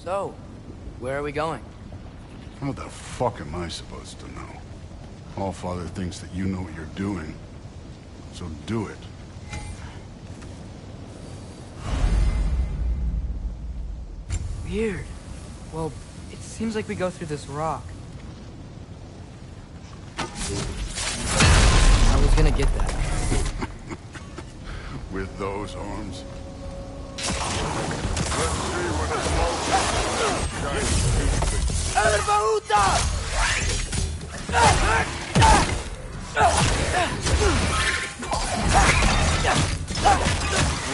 So, where are we going? How the fuck am I supposed to know? Allfather thinks that you know what you're doing, so do it. Weird. Well, it seems like we go through this rock. I was gonna get that. With those arms? Let's see what it's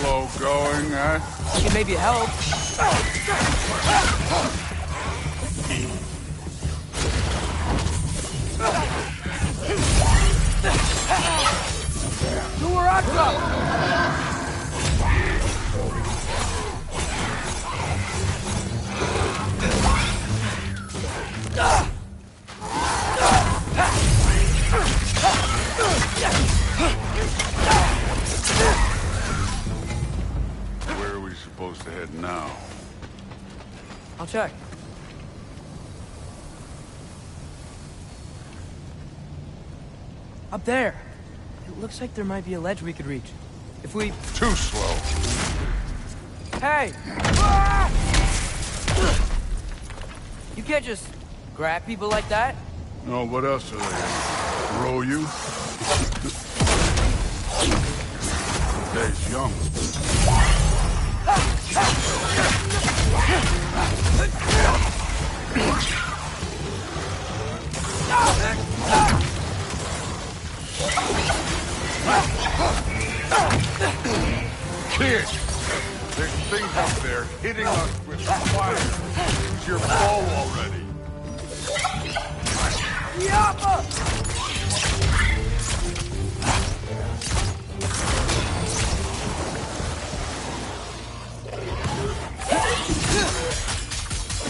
slow going, huh? You can maybe help. Where are we supposed to head now? I'll check. Up there. It looks like there might be a ledge we could reach. If we... Too slow. Hey! You can't just grab people like that. No, what else are they? Throw you? Days young. Kid! There's things up there hitting us with fire. Use your bow already. Yappa!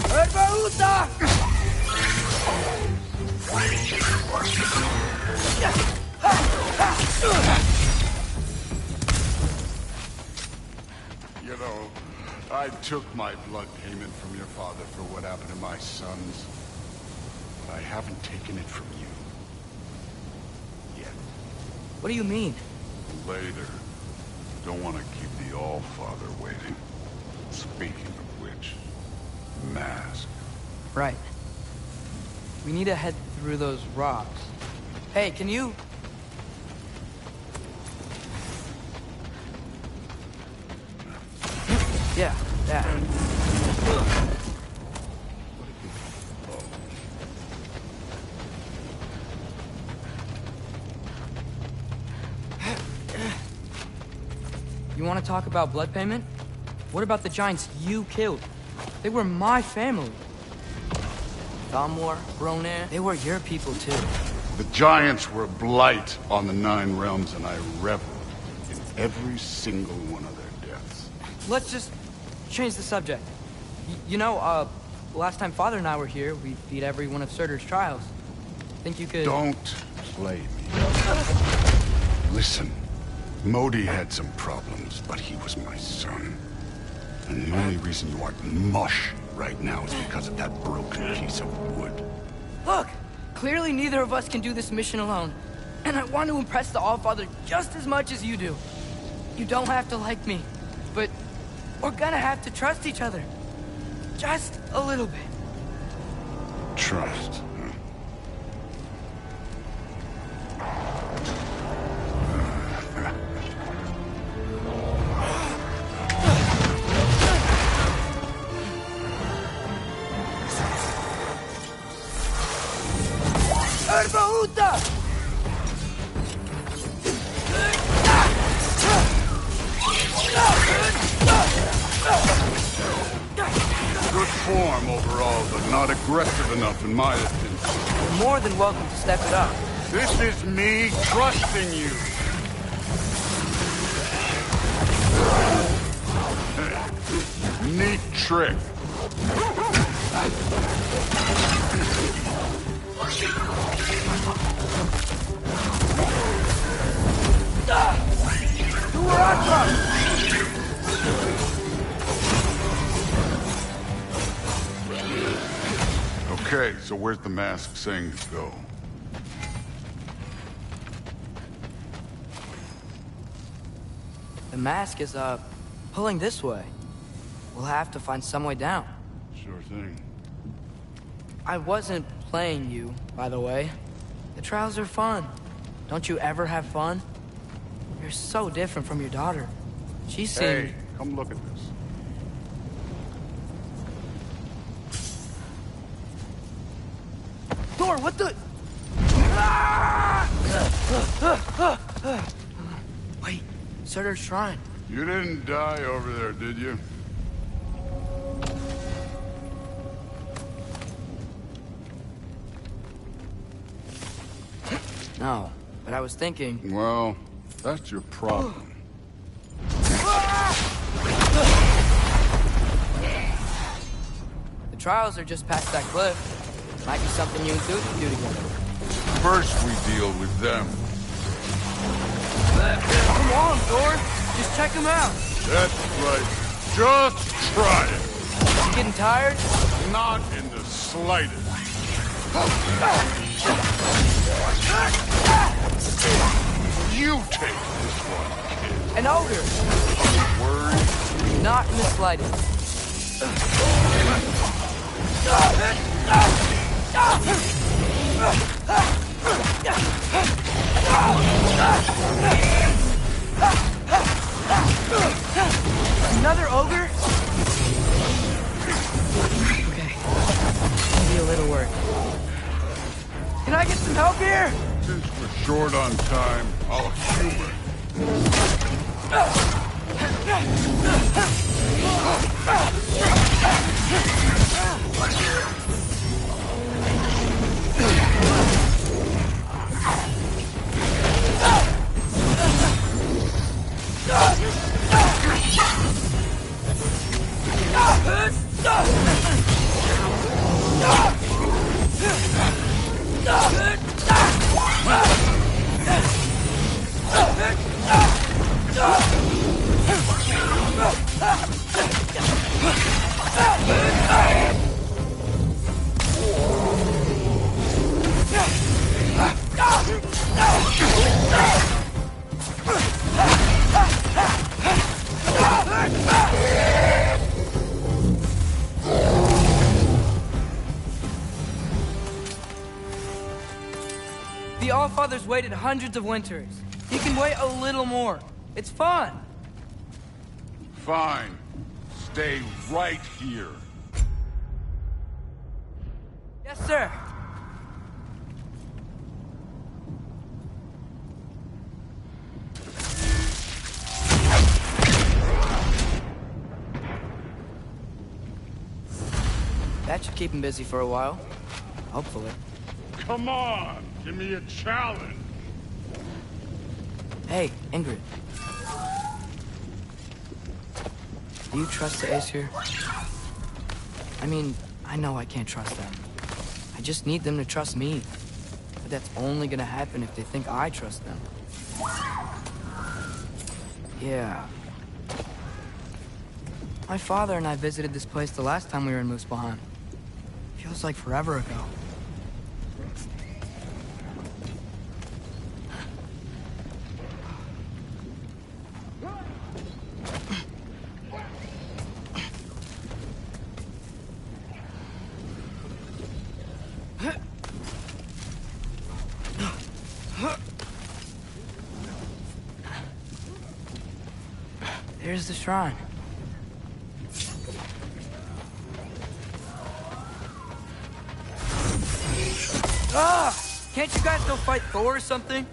Herbaruta! You know, I took my blood payment from your father for what happened to my sons. But I haven't taken it from you. Yet. What do you mean? Later. Don't want to keep the All-Father waiting. Speaking of which, mask. Right. We need to head through those rocks. Hey, can you... Yeah, that. You want to talk about blood payment? What about the giants you killed? They were my family. Thamor, Bronir, they were your people too. The giants were a blight on the Nine Realms, and I reveled in every single one of their deaths. Let's just change the subject. You know, last time Father and I were here, we beat every one of Surtur's trials. Think you could... Don't play me. Listen, Modi had some problems, but he was my son. And the only reason you aren't mush right now is because of that broken piece of wood. Look! Clearly neither of us can do this mission alone. And I want to impress the Allfather just as much as you do. You don't have to like me, but we're gonna have to trust each other. Just a little bit. Trust, huh? Herbahuta! Good form overall, but not aggressive enough in my opinion. You're more than welcome to step it up. This is me trusting you. Neat trick. Okay, so where's the mask saying to go? The mask is, pulling this way. We'll have to find some way down. Sure thing. I wasn't playing you, by the way. The trials are fun. Don't you ever have fun? You're so different from your daughter. She seemed... Hey, come look at this. Thor, what the... Wait, Surtur's shrine. You didn't die over there, did you? No, but I was thinking... Well, that's your problem. The trials are just past that cliff. Might be something you and Duke can do together. First we deal with them. Come on, Thor! Just check them out! That's right. Just try it. You getting tired? Not in the slightest. You take this one, kid. An ogre! Worry? Not in the slightest. Another ogre? Okay. Maybe a little work. Can I get some help here? Since we're short on time, I'll humor. The Allfather's waited hundreds of winters. He can wait a little more. It's fun. Fine. Stay right here. Yes, sir. That should keep him busy for a while. Hopefully. Come on, give me a challenge. Hey, Ingrid. Do you trust the Aesir? I mean, I know I can't trust them. I just need them to trust me. But that's only gonna happen if they think I trust them. Yeah. My father and I visited this place the last time we were in Muspelheim. Feels like forever ago. There's the shrine. Ah! Can't you guys go fight Thor or something?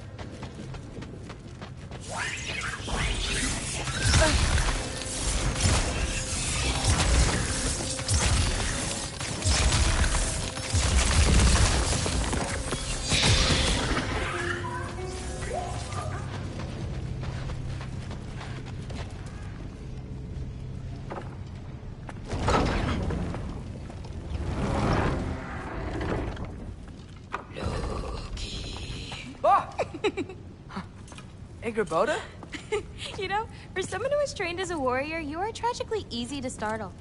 Ingrid? You know, for someone who was trained as a warrior, you are tragically easy to startle.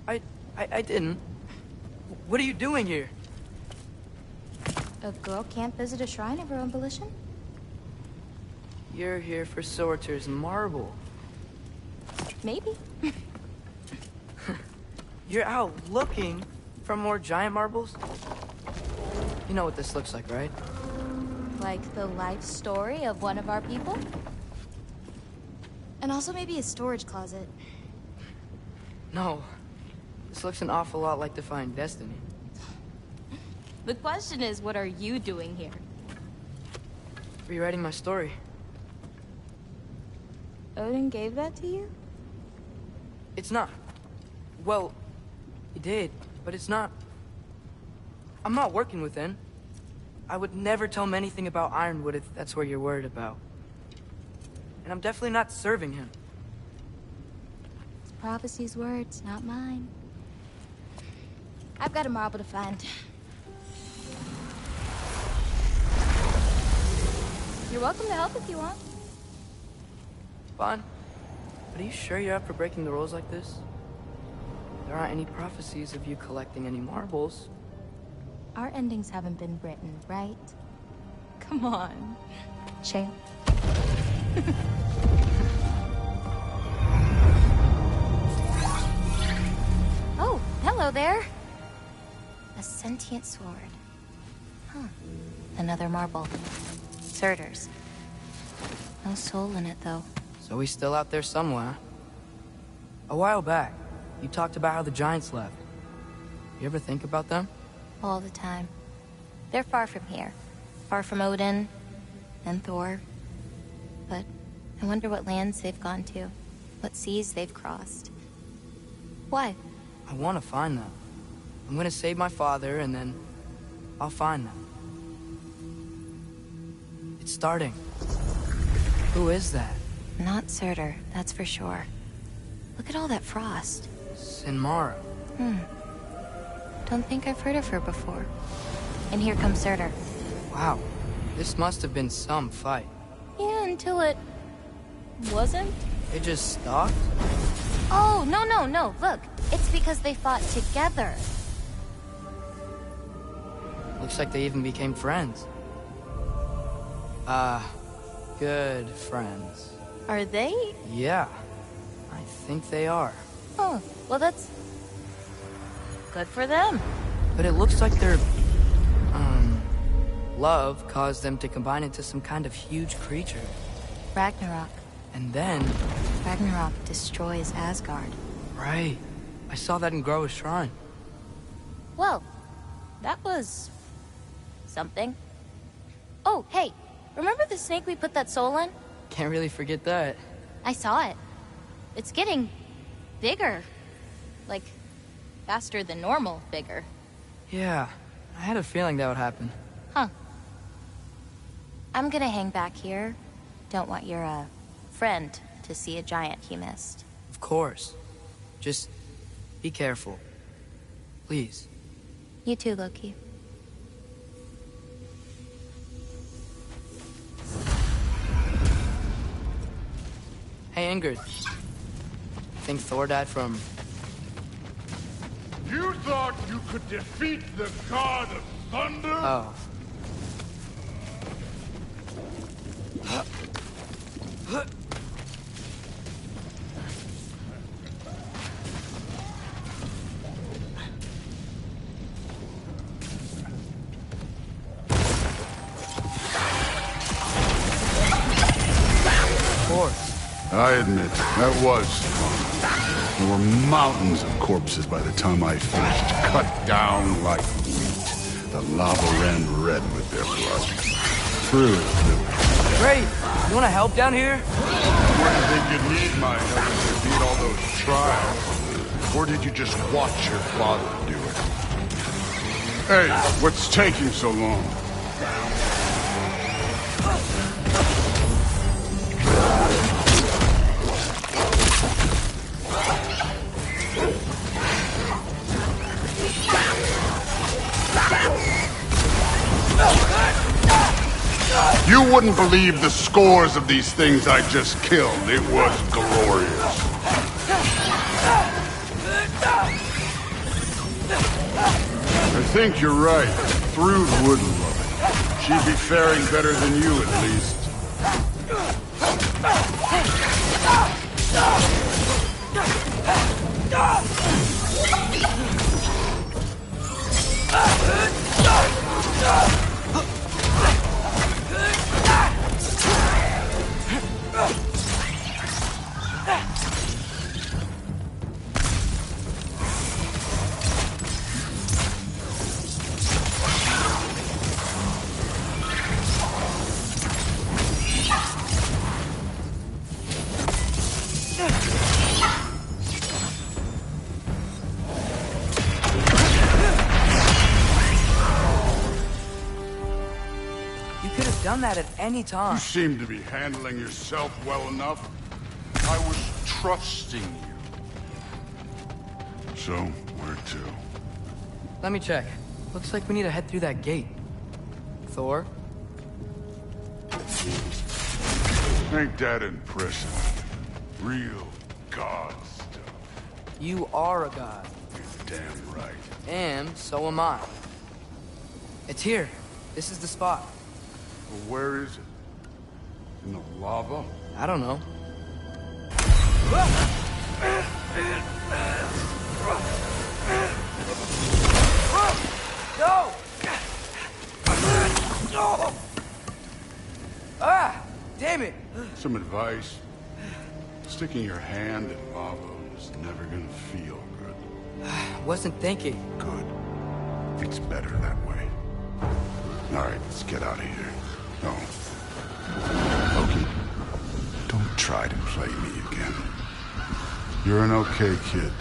I didn't. What are you doing here? A girl can't visit a shrine of her own volition? You're here for Sorter's marble. Maybe. You're out looking for more giant marbles? You know what this looks like, right? Like the life story of one of our people? And also maybe a storage closet. No. This looks an awful lot like Defying Destiny. The question is, what are you doing here? Rewriting my story. Odin gave that to you? It's not. Well, he did, but it's not. I'm not working with him. I would never tell him anything about Ironwood if that's what you're worried about. And I'm definitely not serving him. It's prophecy's words, not mine. I've got a marble to find. You're welcome to help if you want. Fine. But are you sure you're up for breaking the rules like this? There aren't any prophecies of you collecting any marbles. Our endings haven't been written, right? Come on, champ. Oh, hello there. A sentient sword. Huh. Another marble. Surtur's. No soul in it, though. So he's still out there somewhere. A while back, you talked about how the giants left. You ever think about them? All the time. They're far from here. Far from Odin and Thor. But I wonder what lands they've gone to. What seas they've crossed. Why? I want to find them. I'm gonna save my father, and then I'll find them. It's starting. Who is that? Not Surtur, that's for sure. Look at all that frost. Sinmara. Don't think I've heard of her before. And here comes Surtur. Wow. This must have been some fight. Yeah, until it... wasn't? It just stopped? Oh, no. Look, it's because they fought together. Looks like they even became friends. Good friends. Are they? Yeah. I think they are. Oh, well that's... good for them. But it looks like their... love caused them to combine into some kind of huge creature. Ragnarok. And then... Ragnarok destroys Asgard. Right. I saw that in GOW's shrine. Well, that was... something. Oh, hey, remember the snake we put that soul in? Can't really forget that. I saw it. It's getting... bigger. Like, faster than normal bigger. Yeah, I had a feeling that would happen. Huh. I'm gonna hang back here. Don't want your, friend to see a giant he missed. Of course. Just be careful. Please. You too, Loki. Hey, Ingrid. Think Thor died from... You thought you could defeat the god of thunder? Oh. Of course. I admit, that was fun. There were mountains of corpses by the time I finished, cut down like wheat. The lava ran red with their blood. True. Great. You want to help down here? Where do you think you need my help to defeat all those trials? Or did you just watch your father do it? Hey, what's taking so long? You wouldn't believe the scores of these things I just killed. It was glorious. I think you're right. Thrud would love it. She'd be faring better than you, at least. Done that at any time. You seem to be handling yourself well enough. I was trusting you. So, where to? Let me check. Looks like we need to head through that gate. Thor? Ain't that impressive? Real god stuff. You are a god. You're damn right. And so am I. It's here. This is the spot. Well, where is it? In the lava? I don't know. No! Ah! Damn it! Some advice. Sticking your hand in lava is never gonna feel good. Wasn't thinking. Good. It's better that way. All right, let's get out of here. No. Loki, don't try to play me again. You're an okay kid.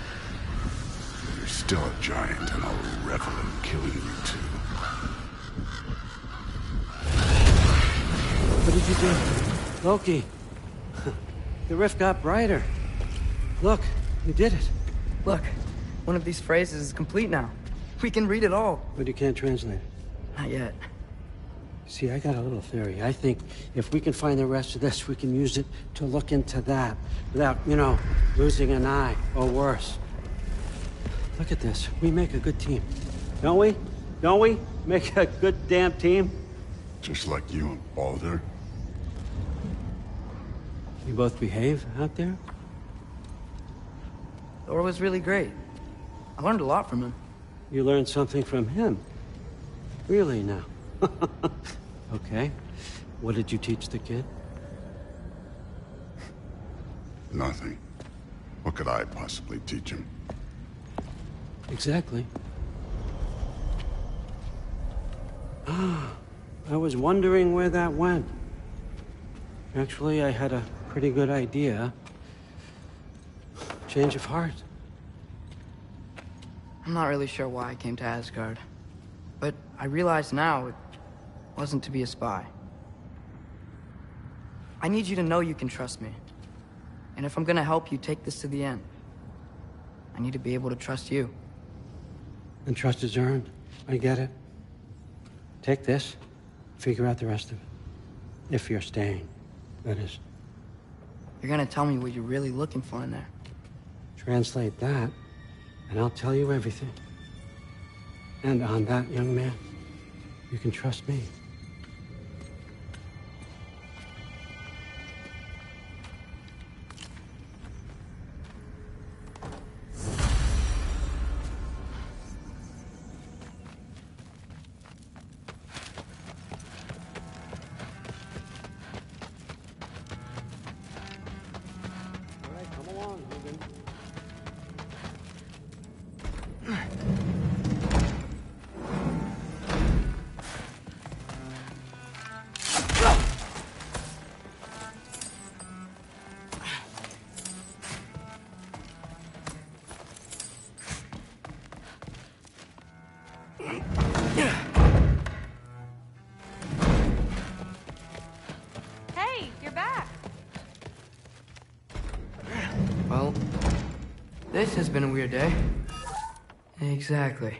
You're still a giant, and I'll revel in killing you too. What did you do? Loki. The rift got brighter. Look, you did it. Look, one of these phrases is complete now. We can read it all. But you can't translate it. Not yet. See, I got a little theory. I think if we can find the rest of this, we can use it to look into that without, losing an eye or worse. Look at this. We make a good team. Don't we? Don't we? Make a good damn team? Just like you and Baldur. We both behave out there? Thor was really great. I learned a lot from him. You learned something from him? Really now? Okay. What did you teach the kid? Nothing. What could I possibly teach him? Exactly. I was wondering where that went. Actually, I had a pretty good idea. Change of heart. I'm not really sure why I came to Asgard. But I realize now it wasn't to be a spy. I need you to know you can trust me. And if I'm gonna help you take this to the end, I need to be able to trust you. And trust is earned. I get it. Take this, figure out the rest of it. If you're staying, that is. You're gonna tell me what you're really looking for in there. Translate that, and I'll tell you everything. And on that, young man, you can trust me. All right, come along, Hogan. Hey, you're back. Well, this has been a weird day. Exactly.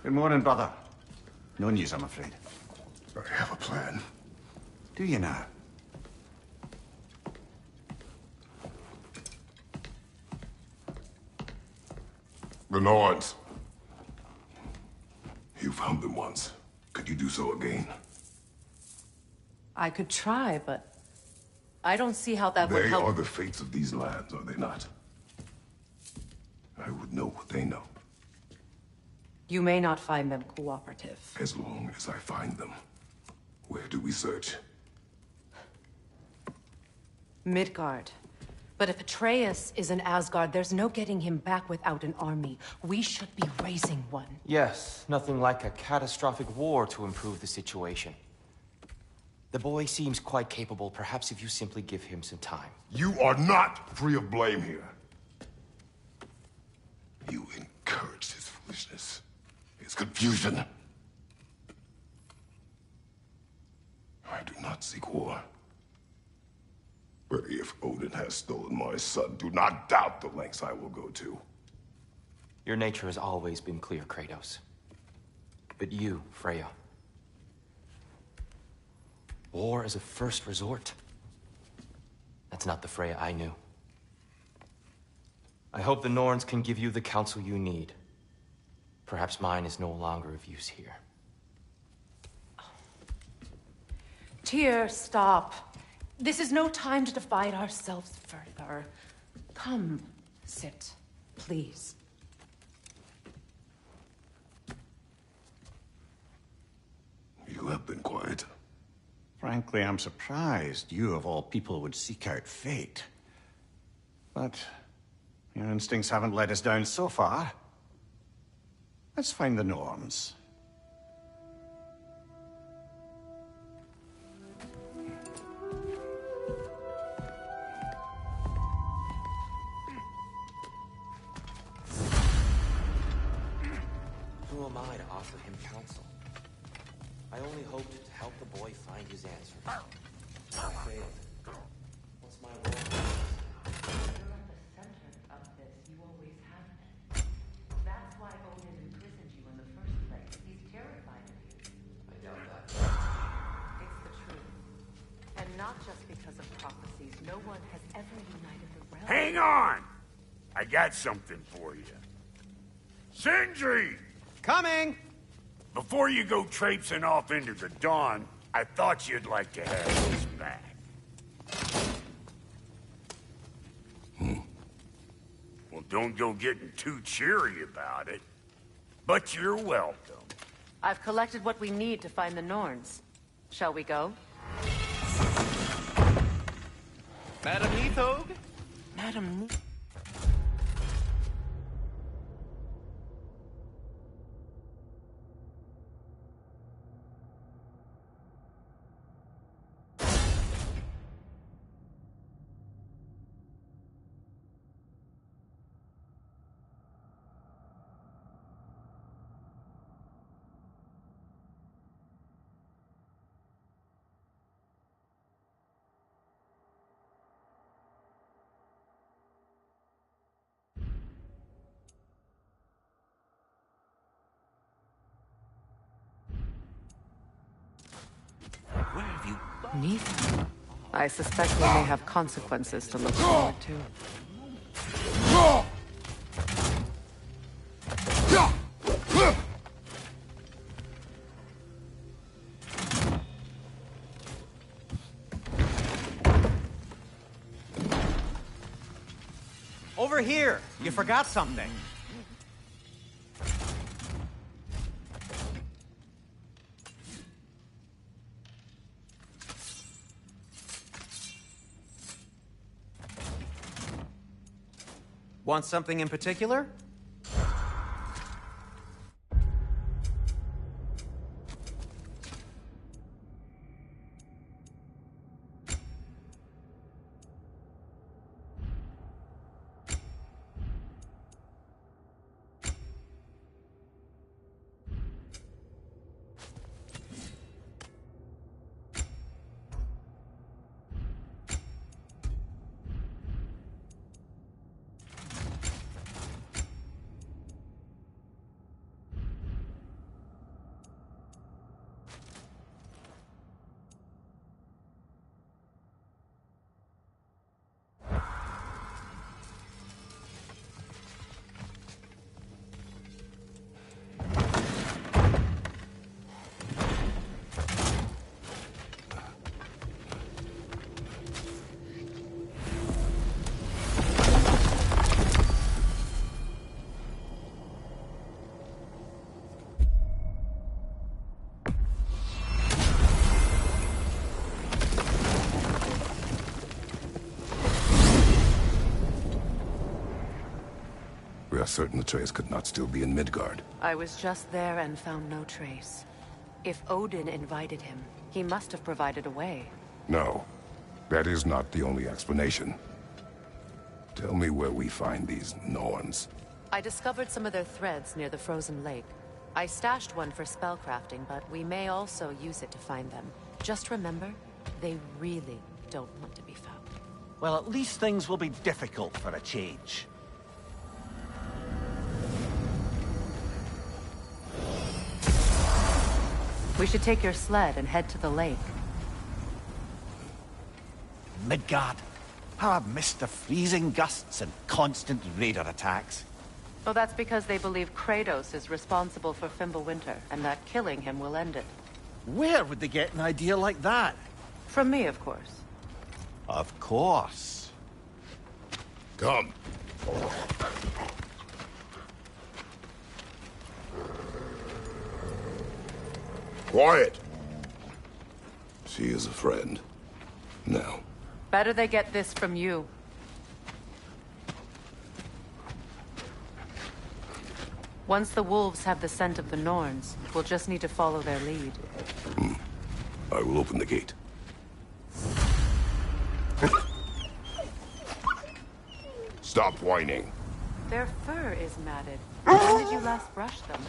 Good morning, brother. No news, I'm afraid. I have a plan. Do you now? The Nords. You found them once. Could you do so again? I could try, but I don't see how that would They help. are the fates of these lands, are they not? I would know what they know, You may not find them cooperative. as long as I find them. Where do we search? Midgard. But if Atreus is in Asgard, there's no getting him back without an army. We should be raising one. Yes, nothing like a catastrophic war to improve the situation. The boy seems quite capable. Perhaps if you simply give him some time. You are not free of blame here. You encouraged his foolishness, his confusion. I do not seek war. But if Odin has stolen my son, do not doubt the lengths I will go to. Your nature has always been clear, Kratos. But you, Freya. War as a first resort. That's not the Freya I knew. I hope the Norns can give you the counsel you need. Perhaps mine is no longer of use here. Tyr, stop. This is no time to divide ourselves further. Come, sit, please. You have been quiet. Frankly, I'm surprised you, of all people, would seek out fate. But your instincts haven't let us down so far. Let's find the Norns. Who am I to offer him counsel? I only hoped to help the boy find his answers. I failed. What's my role? You're at the center of this. You always have been. That's why Odin imprisoned you in the first place. He's terrified of you. I doubt that. It's the truth. And not just because of prophecies. No one has ever united the realm. Hang on! I got something for you. Sindri! Coming! Before you go traipsing off into the dawn, I thought you'd like to have this back. Well, don't go getting too cheery about it. But you're welcome. I've collected what we need to find the Norns. Shall we go? Madam Neathog? Madam... Where have you... Neither. I suspect we may have consequences to look forward to. Over here! You forgot something. Want something in particular? We are certain Atreus could not still be in Midgard. I was just there and found no trace. If Odin invited him, he must have provided a way. No, that is not the only explanation. Tell me where we find these Norns. I discovered some of their threads near the frozen lake. I stashed one for spellcrafting, but we may also use it to find them. Just remember, they really don't want to be found. Well, at least things will be difficult for a change. We should take your sled and head to the lake. Midgard. How I've missed the freezing gusts and constant raider attacks. Oh, that's because they believe Kratos is responsible for Fimbulwinter, and that killing him will end it. Where would they get an idea like that? From me, of course. Of course. Come. Quiet. She is a friend. Now. Better they get this from you. Once the wolves have the scent of the Norns, we'll just need to follow their lead. I will open the gate. Stop whining. Their fur is matted. When did you last brush them?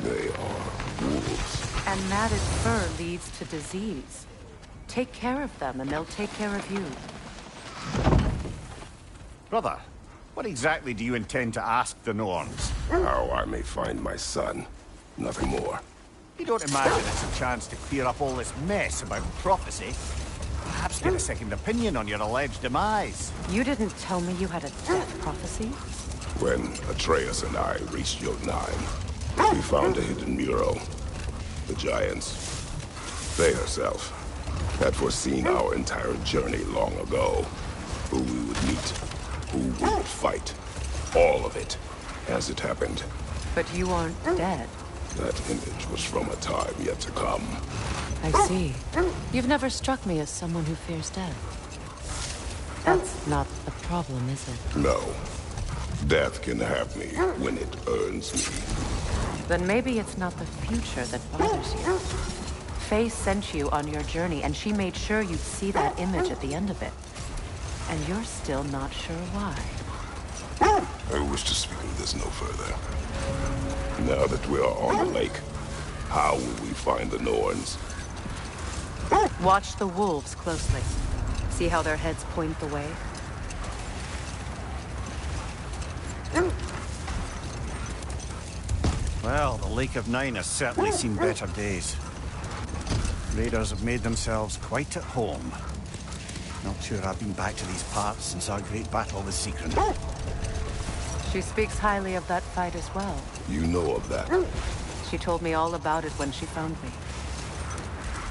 They are wolves. And matted fur leads to disease. Take care of them, and they'll take care of you. Brother, what exactly do you intend to ask the Norns? How I may find my son. Nothing more. You don't imagine it's a chance to clear up all this mess about prophecy? Perhaps get a second opinion on your alleged demise. You didn't tell me you had a death prophecy? When Atreus and I reached Jotunheim, we found a hidden mural. The Giants, they herself, had foreseen our entire journey long ago. Who we would meet, who we would fight. All of it, as it happened. But you aren't dead. That image was from a time yet to come. I see. You've never struck me as someone who fears death. That's not the problem, is it? No. Death can have me when it earns me. Then maybe it's not the future that bothers you. Faye sent you on your journey, and she made sure you'd see that image at the end of it. And you're still not sure why. I wish to speak of this no further. Now that we are on the lake, how will we find the Norns? Watch the wolves closely. See how their heads point the way? Well, the Lake of Nine has certainly seen better days. Raiders have made themselves quite at home. Not sure I've been back to these parts since our great battle with Secret. She speaks highly of that fight as well. You know of that? She told me all about it when she found me.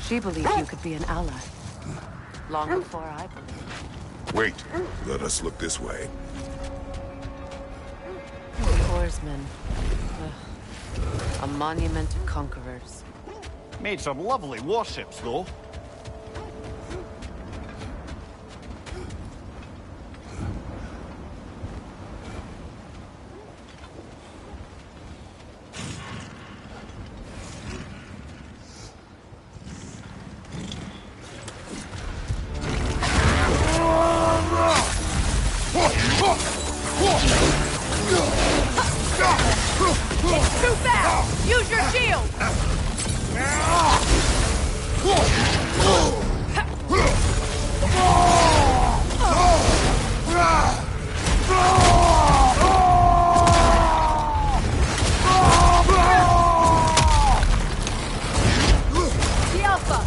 She believed you could be an ally. Long before I believed. Wait, let us look this way. The oarsmen. A monument to conquerors. Made some lovely warships, though. It's too fast! Use your shield! The Alpha!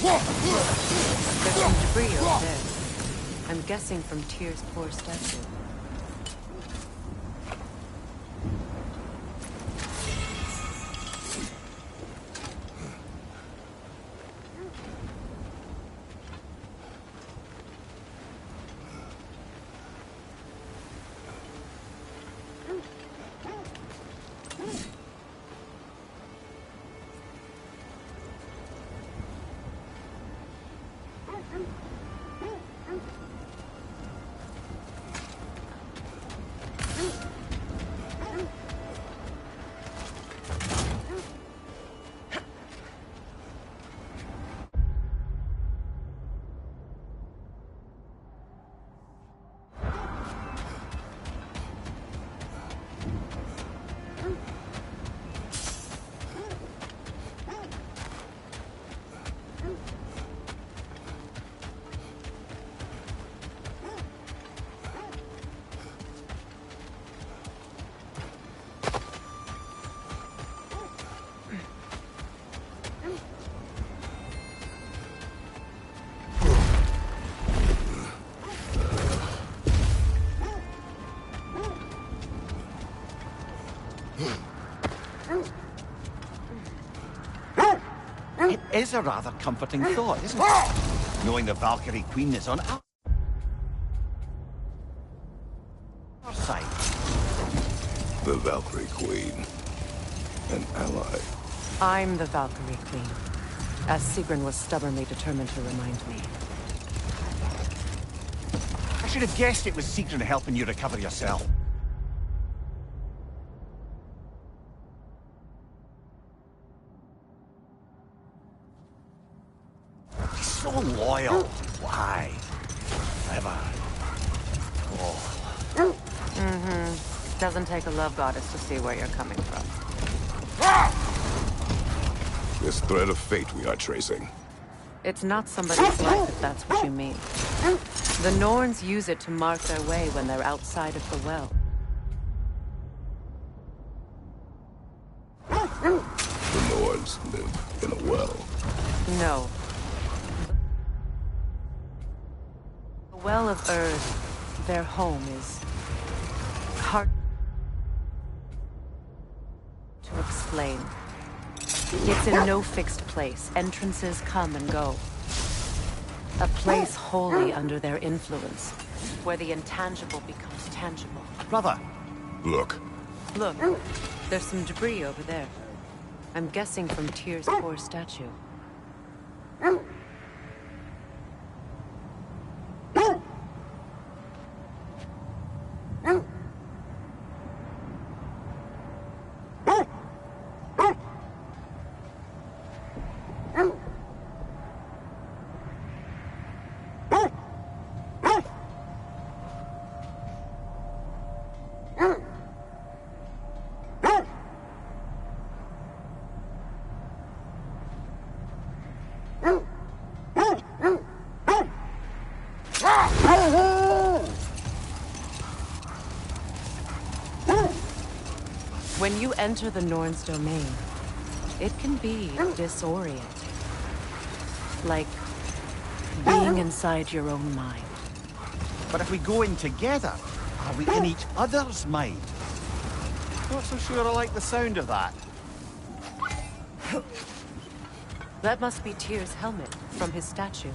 There's some debris over there. I'm guessing from Tyr's poor statue. It is a rather comforting thought, isn't it? Knowing the Valkyrie Queen is on our side. The Valkyrie Queen. An ally. I'm the Valkyrie Queen, as Sigrun was stubbornly determined to remind me. I should have guessed it was Sigrun helping you recover yourself. He's so loyal. Why? Never. Oh. Mm-hmm. Doesn't take a love goddess to see where you're coming from. This thread of fate we are tracing. It's not somebody's life, if that's what you mean. The Norns use it to mark their way when they're outside of the well. The Nords live in a well. No. The Well of Earth, their home is hard to explain. It's in no fixed place. Entrances come and go. A place wholly under their influence, where the intangible becomes tangible. Brother! Look. Look, there's some debris over there. I'm guessing from Tyr's poor statue. When you enter the Norn's domain, it can be disorienting. Like being inside your own mind. But if we go in together, are we in each other's mind? Not so sure I like the sound of that. That must be Tyr's helmet from his statue.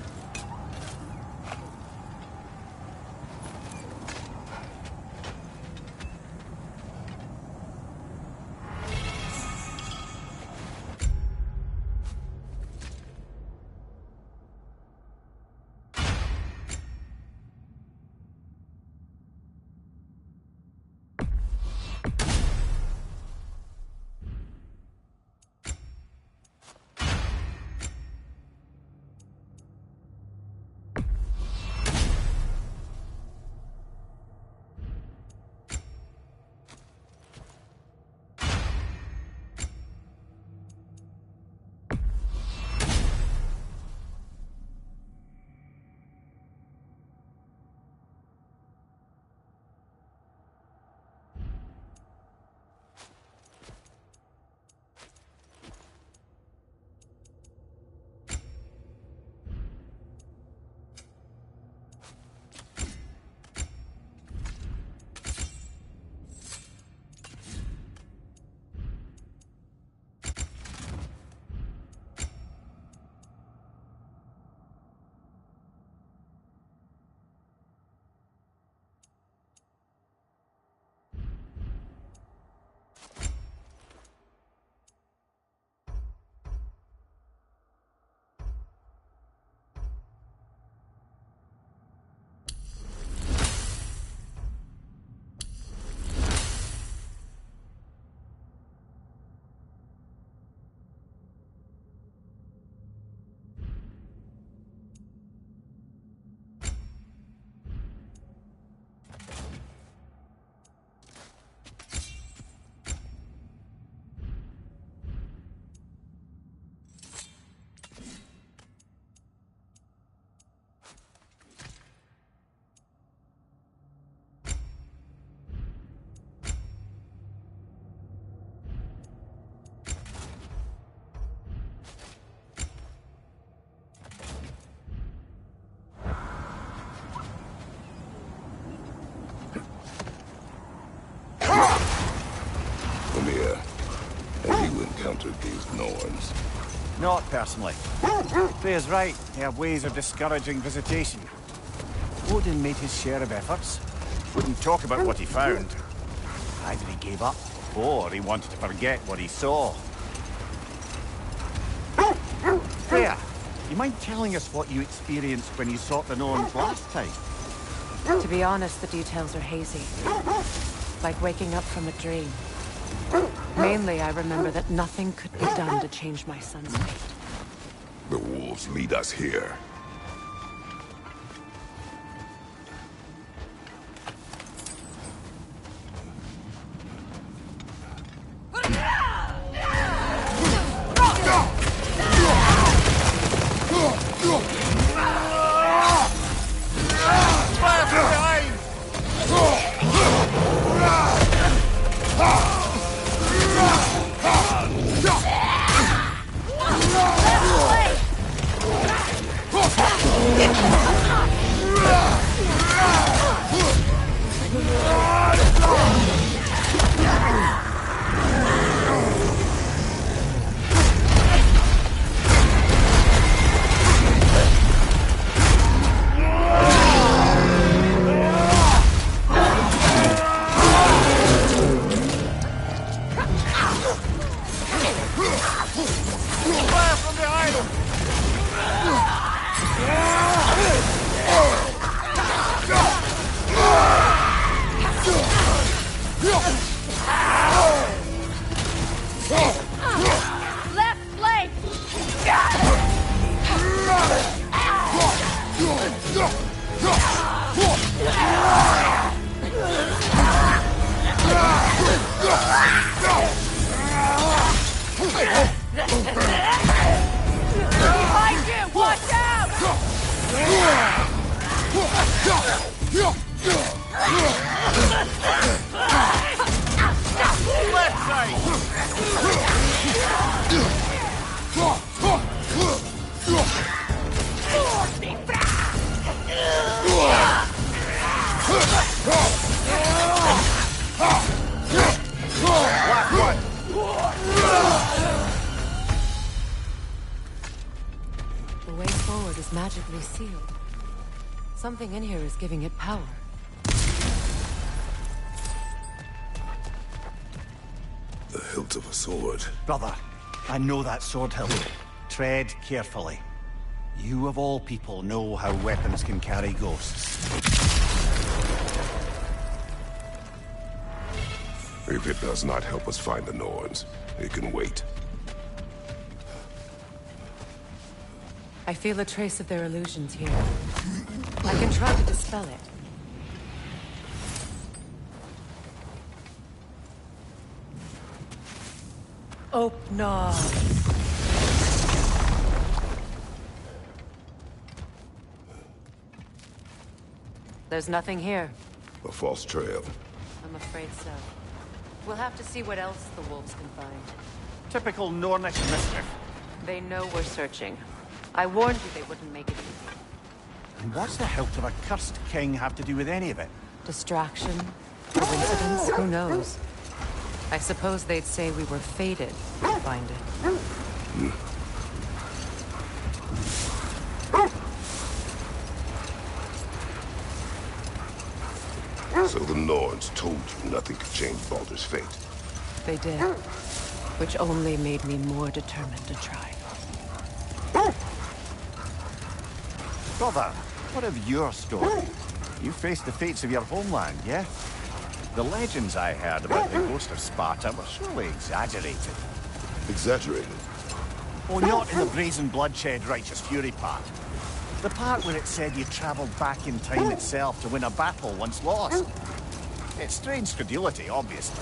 encountered these Norns? Not personally. Freya's right. They have ways of discouraging visitation. Odin made his share of efforts. Wouldn't talk about what he found. Either he gave up, or he wanted to forget what he saw. Freya, you mind telling us what you experienced when you sought the Norns last time? To be honest, the details are hazy. Like waking up from a dream. Mainly, I remember that nothing could be done to change my son's fate. The wolves lead us here. The way forward is magically sealed. Something in here is giving it power. The hilt of a sword. Brother, I know that sword hilt. Tread carefully. You of all people know how weapons can carry ghosts. If it does not help us find the Norns, it can wait. I feel a trace of their illusions here. I can try to dispel it. Open. There's nothing here. A false trail. I'm afraid so. We'll have to see what else the wolves can find. Typical Nornish mischief. They know we're searching. I warned you they wouldn't make it easy. And what's the hilt of a cursed king have to do with any of it? Distraction? Coincidence? Who knows? I suppose they'd say we were fated to find it. So the Norns told you nothing could change Baldur's fate. They did. Which only made me more determined to try. Brother, what of your story? You faced the fates of your homeland, yeah? The legends I heard about the ghost of Sparta were surely exaggerated. Exaggerated? Oh, not in the brazen bloodshed righteous fury part. The part where it said you traveled back in time itself to win a battle once lost. It's strange credulity, obviously.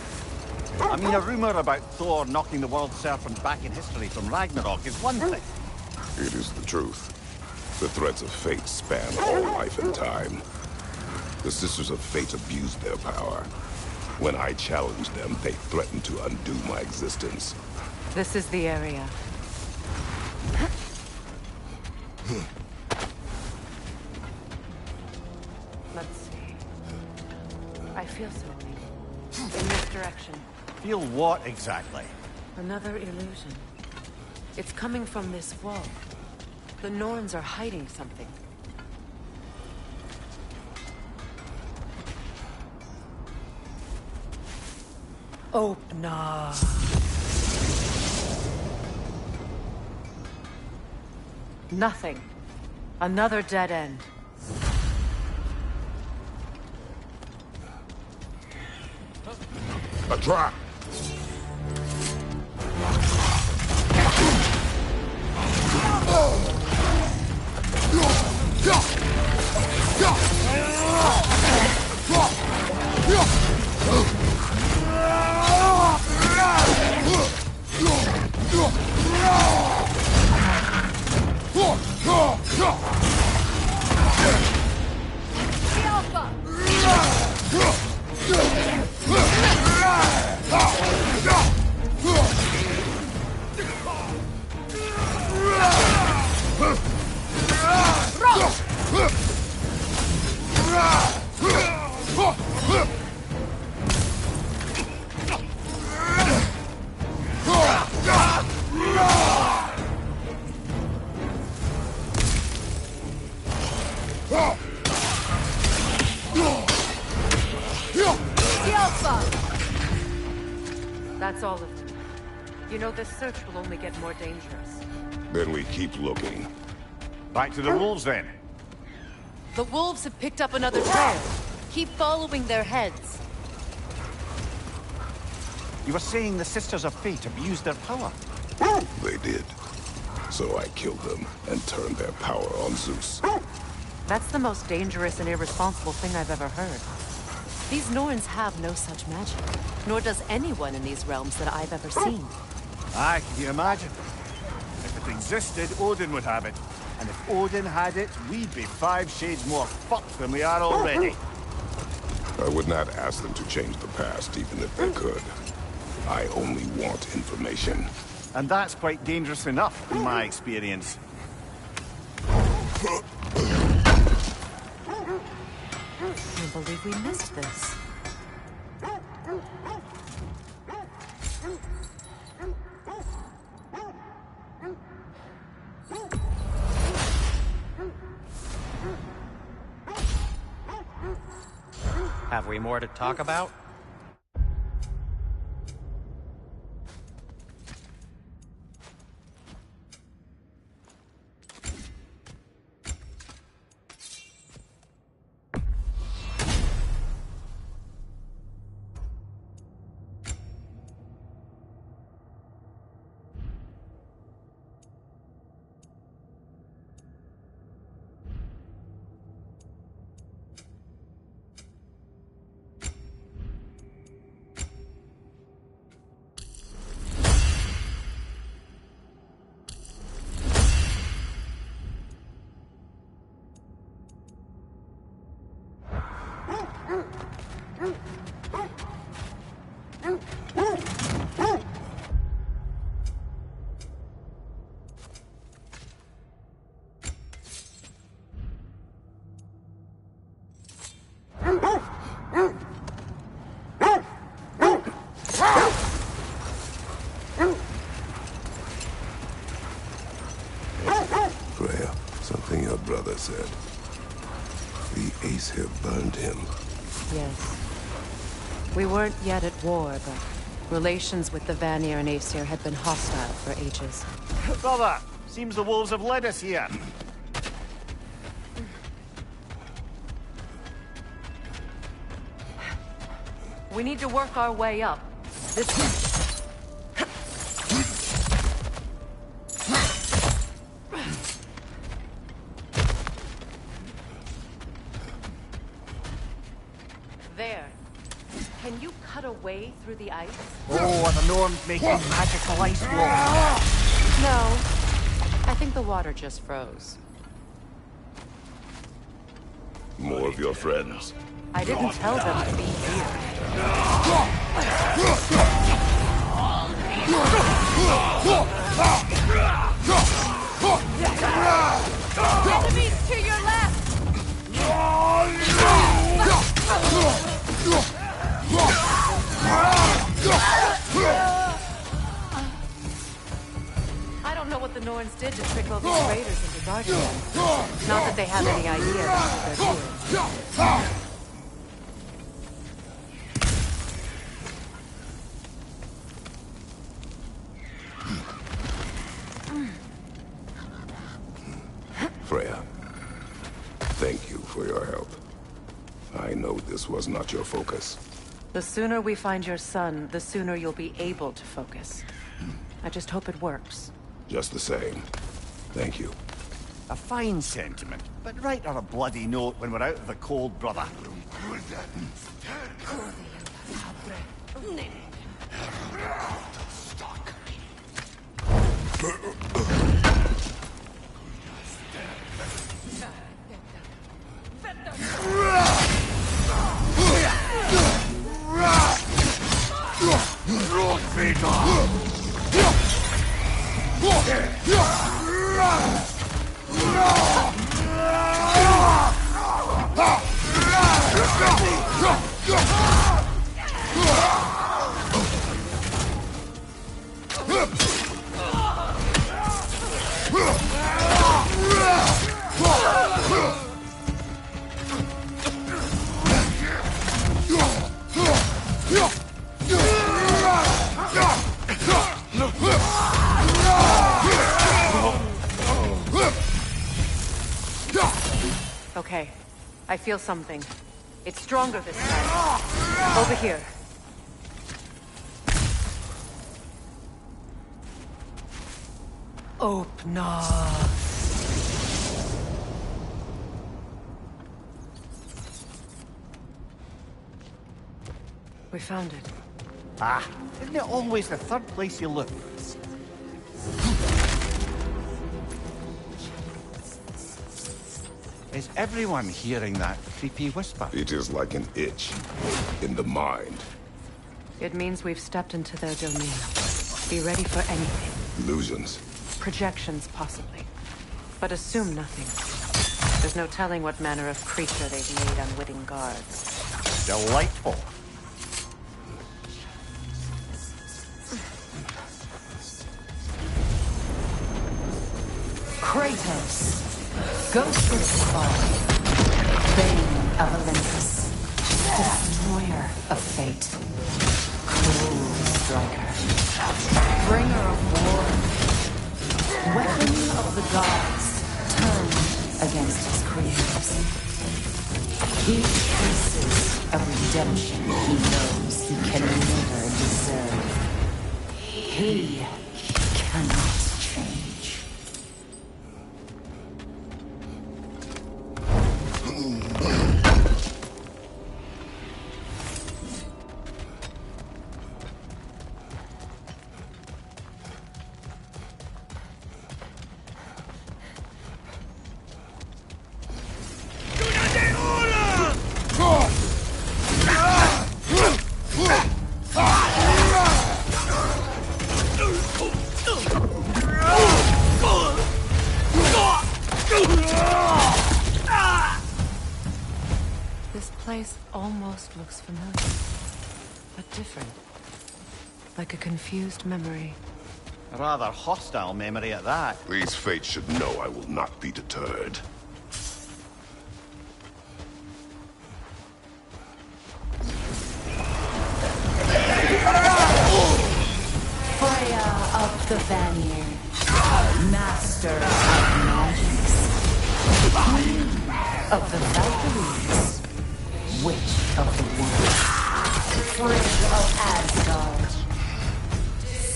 I mean, a rumor about Thor knocking the world serpent back in history from Ragnarok is one thing. It is the truth. The threads of fate span all life and time. The Sisters of Fate abused their power. When I challenged them, they threatened to undo my existence. This is the area. Let's see. I feel something. In this direction. Feel what exactly? Another illusion. It's coming from this wall. The Norns are hiding something. Opener. Nothing. Another dead end. A trap! That's all of them. You know, this search will only get more dangerous. Then we keep looking. Back to the wolves, then. The wolves have picked up another trail. Keep following their heads. You were saying the Sisters of Fate abused their power. They did. So I killed them and turned their power on Zeus. That's the most dangerous and irresponsible thing I've ever heard. These Norns have no such magic, nor does anyone in these realms that I've ever seen. Aye, can you imagine? If it existed, Odin would have it. And if Odin had it, we'd be 5 shades more fucked than we are already. I would not ask them to change the past, even if they could. I only want information. And that's quite dangerous enough, in my experience. I can't believe we missed this. Have we more to talk about? Something your brother said. The Ace here burned him. Yes. We weren't yet at war, but relations with the Vanir and Aesir had been hostile for ages. Brother, seems the wolves have led us here. We need to work our way up. This... There. Can you cut a way through the ice? Oh, are the Norns making magical ice walls? No. I think the water just froze. More of your friends. I didn't tell them to be here. Enemies to your left! the Norns did to trick all these raiders into guarding them. Not that they have any idea about what they're doing. Freya, thank you for your help. I know this was not your focus. The sooner we find your son, the sooner you'll be able to focus. I just hope it works. Just the same. Thank you. A fine sentiment, but write her a bloody note when we're out of the cold, brother. Okay, I feel something. It's stronger this time. Over here. Open up. We found it. Ah, isn't it always the third place you look? Is everyone hearing that creepy whisper? It is like an itch in the mind. It means we've stepped into their domain. Be ready for anything. Illusions. Projections, possibly. But assume nothing. There's no telling what manner of creature they've made unwitting guards. Delightful. Kratos, Ghost of Spark, Bane of Olympus, Destroyer of Fate, Cruel Striker, Bringer of War, Weapon of the Gods, turned against his creators. He traces a redemption he knows he can never deserve. He cannot change. This place almost looks familiar, but different. Like a confused memory. A rather hostile memory at that. These fates should know I will not be deterred. Freya of the Vanir, Master of Magics, Queen of the Valkyries, Witch of the Wood, Friend of Asgard,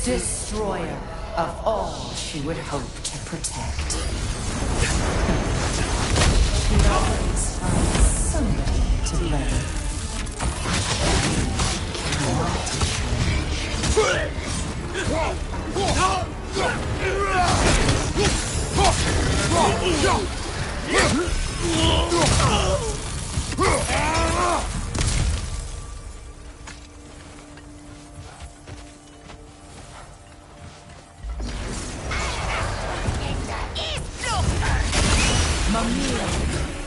Destroyer of all she would hope to protect. She always finds somebody to blame. Cannot change. Mimir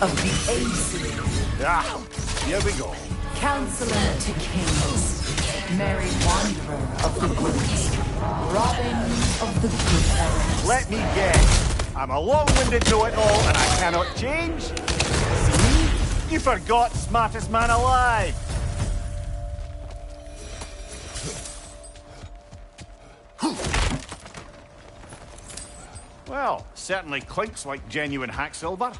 of the Aesir. Ah, here we go. Counselor to kings, merry wanderer of the woods, Robin of the Good. Let me guess. I'm a long-winded know-it-all and I cannot change? See? You forgot smartest man alive. Well, certainly clinks like genuine hack silver.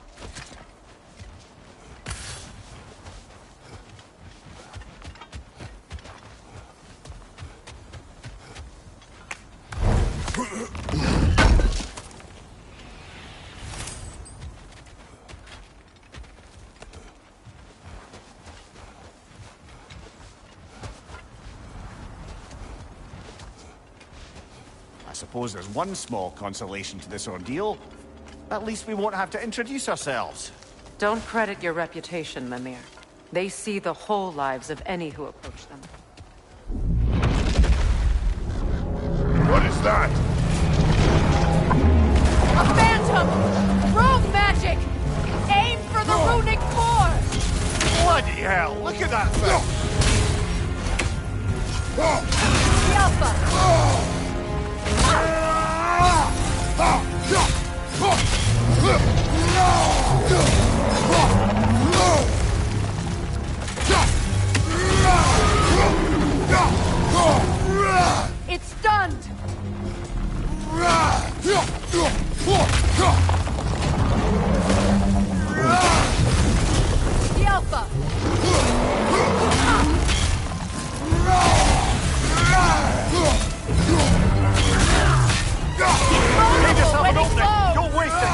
I suppose there's one small consolation to this ordeal. At least we won't have to introduce ourselves. Don't credit your reputation, Mimir. They see the whole lives of any who approach them. What is that? A phantom! Rogue magic! Aim for the runic core! Bloody hell, look at that thing! The Alpha! It's stunned! The Alpha! Leave yourself an opening! Don't waste it!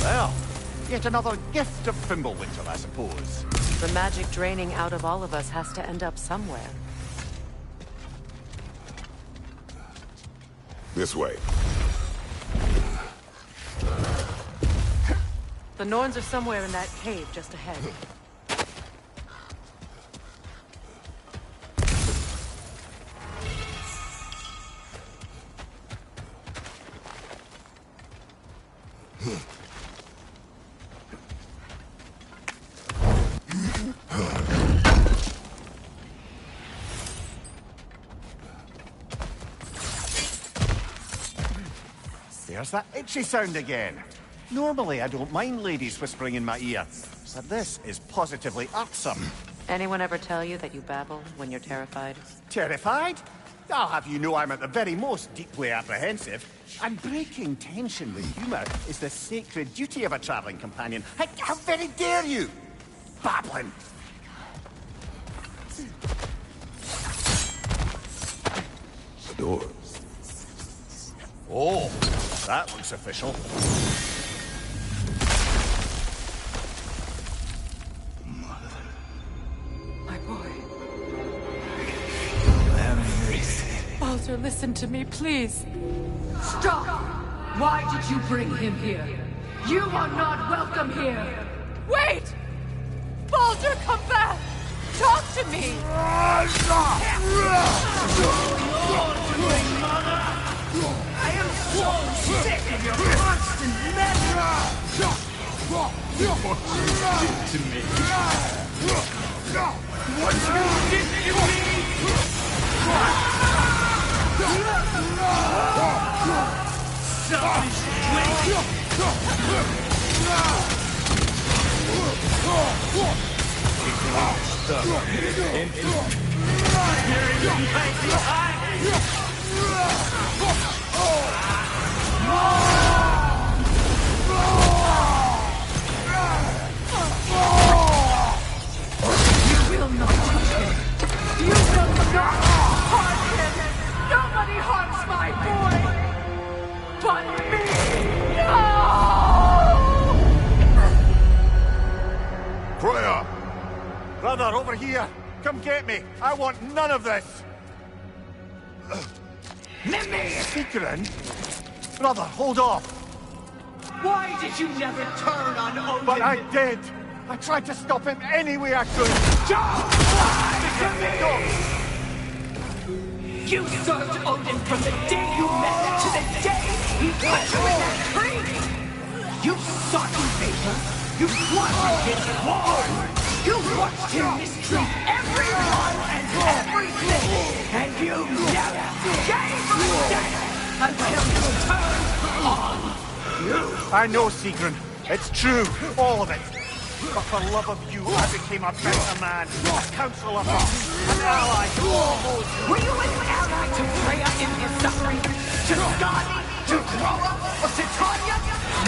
Well, yet another gift of Fimbulwinter, I suppose. The magic draining out of all of us has to end up somewhere. This way. The Norns are somewhere in that cave just ahead. There's that itchy sound again. Normally, I don't mind ladies whispering in my ear, but this is positively irksome. Anyone ever tell you that you babble when you're terrified? Terrified? I'll have you know I'm at the very most deeply apprehensive. And breaking tension with humour is the sacred duty of a travelling companion. How very dare you! Babbling! The door. Oh, that looks official. My boy. Baldur, listen to me, please. Stop! Why did you bring him here? You are not welcome here! Wait! Baldur, come back! Talk to me! I am so sick of your constant mess! What you did to me? What you did to me? Selfish waste! Stuck in You will not touch him! You will not harm him! Nobody harms my boy! But me! No! Freya! Brother, over here! Come get me! I want none of this! Mimir! Secret? Brother, hold off! Why did you never turn on Odin? But I did! I tried to stop him any way I could! You served Odin from the day you met him to the day he put you in that tree! You sought his favor, you squandered his war, you watched him mistreat everyone and everything, and you never gave a damn until you turned on you! I know, Sigrun. It's true, all of it. But for love of you, I became a better man, a counselor, an ally to all those who... Were you an ally to Freya in his suffering? To Skadi? To Groa? Or to Tanya?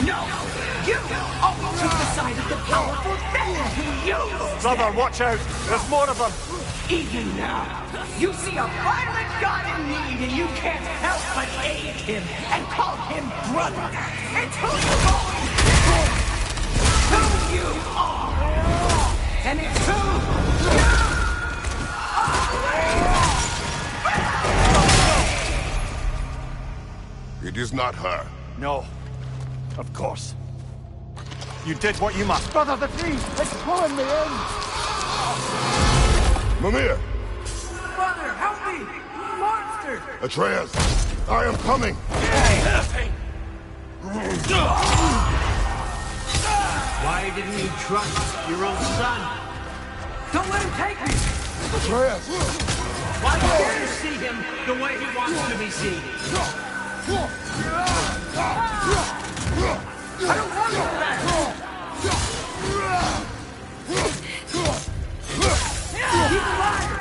No! You always took the side of the powerful men who used Brother, them. watch out! There's more of them! Even now, you see a violent god in need and you can't help but aid him and call him brother. It's who you are! Who you are! And it's who you are! It is not her. No. Of course. You did what you must. Brother, the tree! It's pulling me in! Mimir! Brother, help me! Monster! Atreus! I am coming! Why didn't you trust your own son? Don't let him take me! Atreus! Why can't you see him the way he wants to be seen? I don't want all that! He's alive!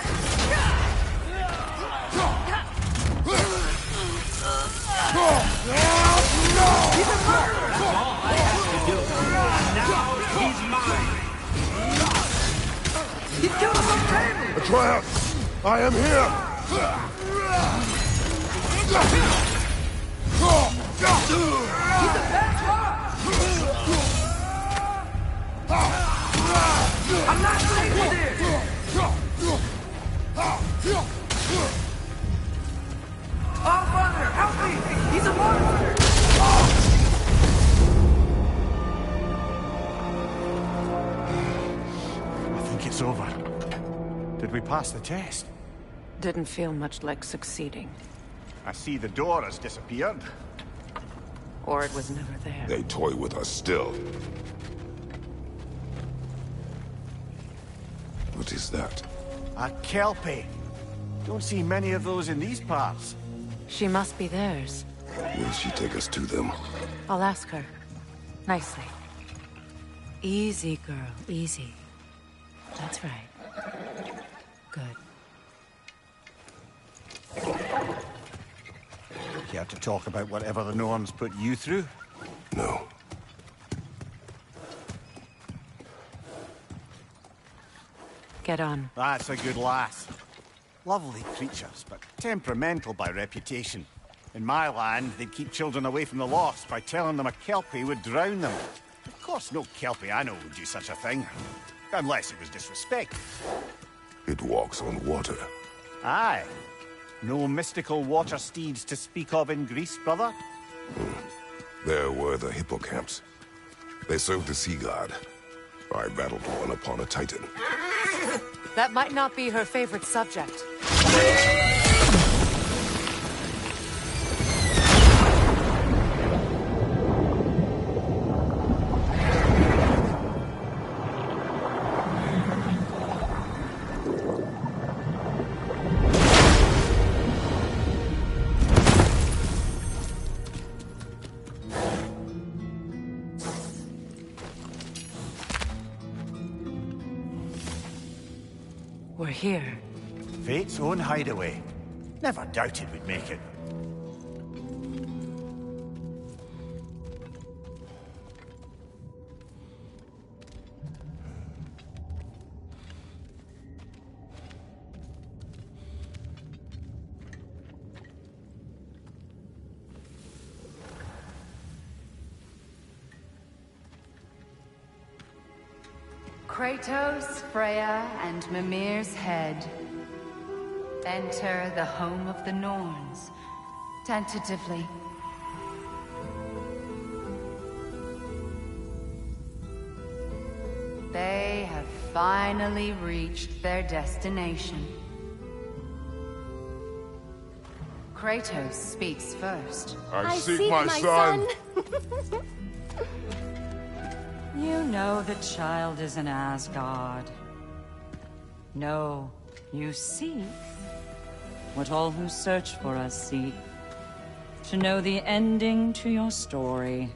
He's a murderer! That's all I have to do. Now he's mine. He's killing my family! Atreus! I am here! He's a bad boss! I'm not safe with this! Oh, brother, help me! He's a monster! I think it's over. Did we pass the test? Didn't feel much like succeeding. I see the door has disappeared. Or it was never there. They toy with us still. What is that? A Kelpie. Don't see many of those in these parts. She must be theirs. Will she take us to them? I'll ask her. Nicely. Easy, girl. Easy. That's right. Good. Care to talk about whatever the Norns put you through? No. Get on. That's a good lass. Lovely creatures, but temperamental by reputation. In my land, they'd keep children away from the lost by telling them a Kelpie would drown them. Of course, no Kelpie I know would do such a thing. Unless it was disrespect. It walks on water. Aye. No mystical water steeds to speak of in Greece, brother? There were the hippocamps. They served the sea god. I battled one upon a titan. That might not be her favorite subject. We're here. Fate's own hideaway. Never doubted we'd make it. Kratos, Freya, and Mimir's head. Enter the home of the Norns, tentatively. They have finally reached their destination. Kratos speaks first. I seek my son. You know the child is in Asgard. No, you seek what all who search for us seek. To know the ending to your story.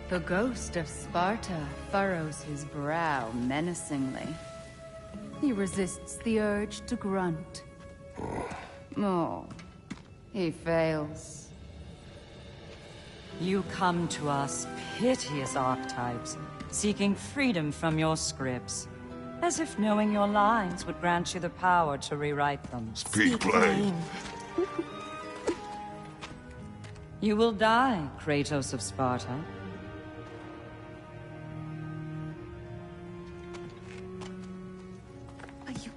The ghost of Sparta furrows his brow menacingly. He resists the urge to grunt. Oh, he fails. You come to us, piteous archetypes, seeking freedom from your scripts. As if knowing your lines would grant you the power to rewrite them. Speak plain. You will die, Kratos of Sparta.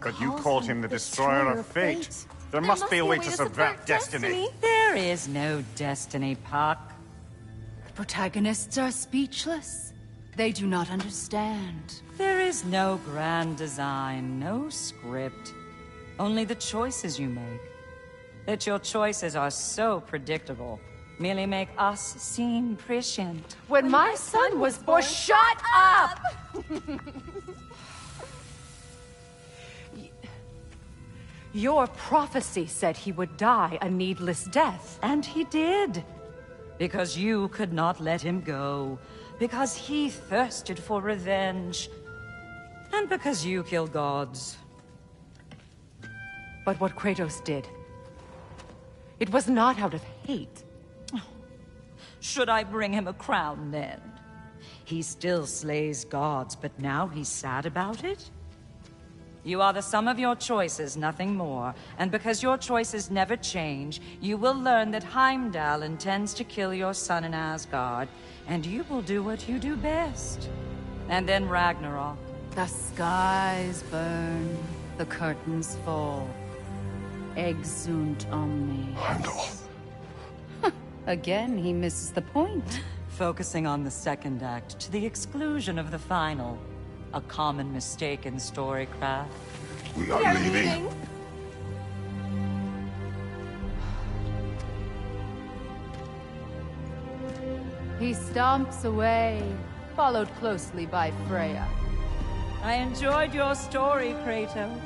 But you called him the Destroyer of Fate. There must be a way to subvert destiny. There is no destiny, Puck. The protagonists are speechless. They do not understand. There is no grand design, no script. Only the choices you make. That your choices are so predictable merely make us seem prescient. When my son was born, shut up! Your prophecy said he would die a needless death. And he did. Because you could not let him go. Because he thirsted for revenge. And because you kill gods. But what Kratos did, it was not out of hate. Should I bring him a crown then? He still slays gods, but now he's sad about it? You are the sum of your choices, nothing more. And because your choices never change, you will learn that Heimdall intends to kill your son in Asgard, and you will do what you do best. And then Ragnarok. The skies burn, the curtains fall. Exunt omni. Heimdall. Again, he misses the point. Focusing on the second act to the exclusion of the final. A common mistake in storycraft. We are leaving. He stomps away, followed closely by Freya. I enjoyed your story, Kratos.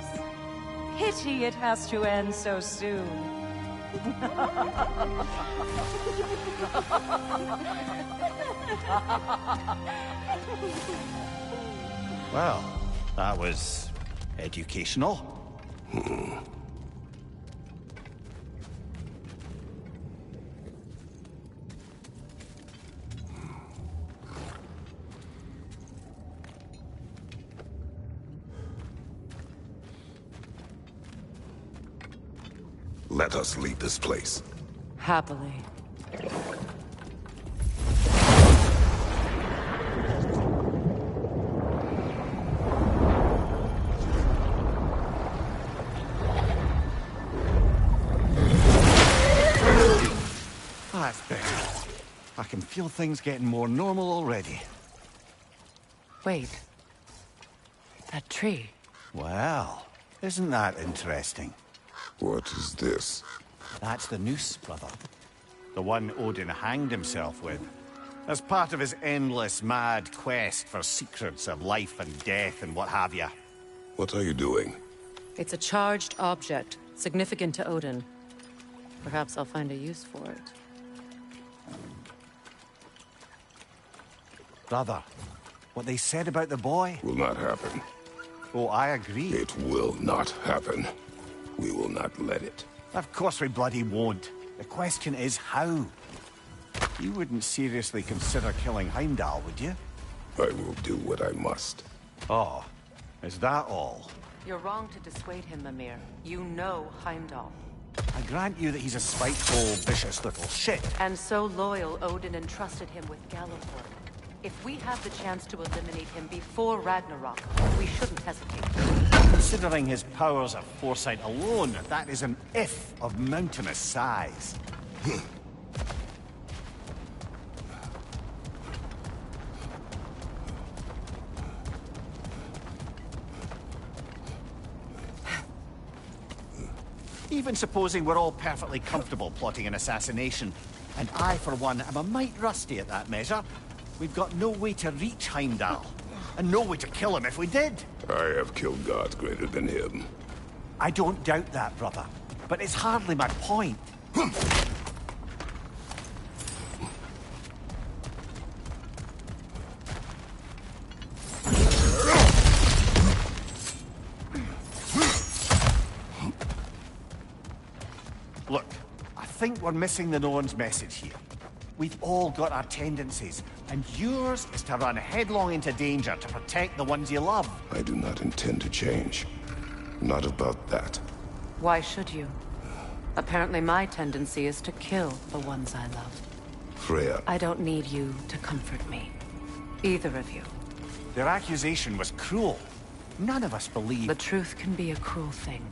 Pity it has to end so soon. Well, that was educational. Let us leave this place. Happily. That's better. I can feel things getting more normal already. Wait. That tree. Well, isn't that interesting? What is this? That's the noose, brother. The one Odin hanged himself with. As part of his endless, mad quest for secrets of life and death and what have you. What are you doing? It's a charged object, significant to Odin. Perhaps I'll find a use for it. Brother, what they said about the boy? Will not happen. Oh, I agree. It will not happen. We will not let it. Of course we bloody won't. The question is how? You wouldn't seriously consider killing Heimdall, would you? I will do what I must. Oh, is that all? You're wrong to dissuade him, Mimir. You know Heimdall. I grant you that he's a spiteful, vicious little shit. And so loyal, Odin entrusted him with Galliford. If we have the chance to eliminate him before Ragnarok, we shouldn't hesitate. Considering his powers of foresight alone, that is an if of mountainous size. Even supposing we're all perfectly comfortable plotting an assassination, and I, for one, am a mite rusty at that measure, we've got no way to reach Heimdall, and no way to kill him if we did. I have killed gods greater than him. I don't doubt that, brother, but it's hardly my point. Look, I think we're missing the Norn's message here. We've all got our tendencies, and yours is to run headlong into danger to protect the ones you love. I do not intend to change. Not about that. Why should you? Apparently my tendency is to kill the ones I love. Freya. I don't need you to comfort me. Either of you. Their accusation was cruel. None of us believe... The truth can be a cruel thing.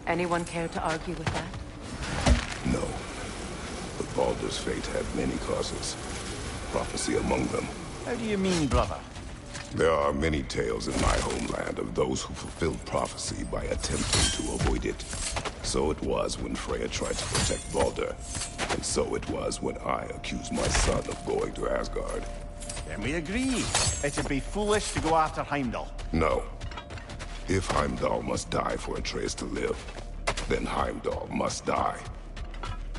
Anyone care to argue with that? No. But Baldur's fate had many causes. Prophecy among them. How do you mean, brother? There are many tales in my homeland of those who fulfilled prophecy by attempting to avoid it. So it was when Freya tried to protect Baldur. And so it was when I accused my son of going to Asgard. Then we agree. It'd be foolish to go after Heimdall. No. If Heimdall must die for Atreus to live, then Heimdall must die.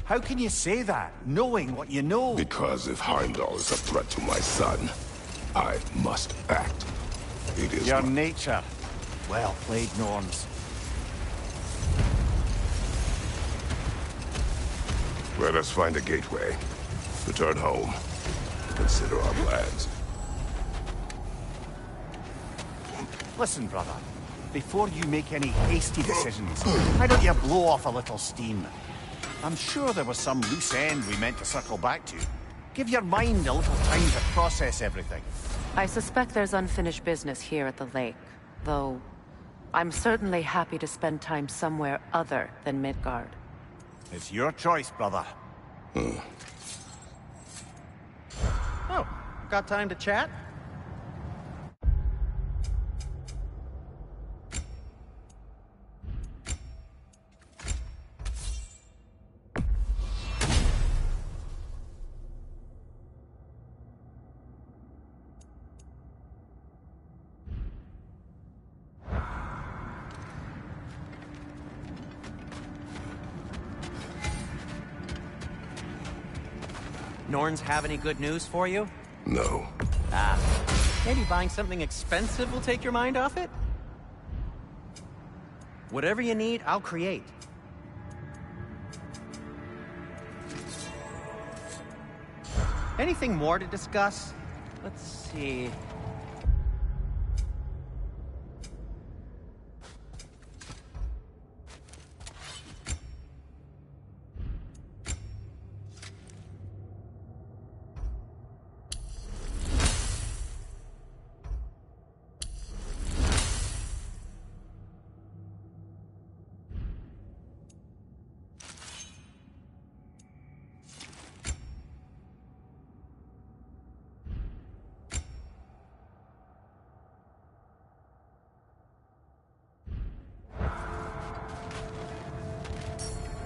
How can you say that, knowing what you know? Because if Heimdall is a threat to my son, I must act. It is your nature. Well played, Norns. Let us find a gateway. Return home. Consider our plans. Listen, brother. Before you make any hasty decisions, why don't you blow off a little steam? I'm sure there was some loose end we meant to circle back to. Give your mind a little time to process everything. I suspect there's unfinished business here at the lake, though I'm certainly happy to spend time somewhere other than Midgard. It's your choice, brother. Oh, got time to chat? Norns have any good news for you? No. Ah, maybe buying something expensive will take your mind off it? Whatever you need, I'll create. Anything more to discuss? Let's see...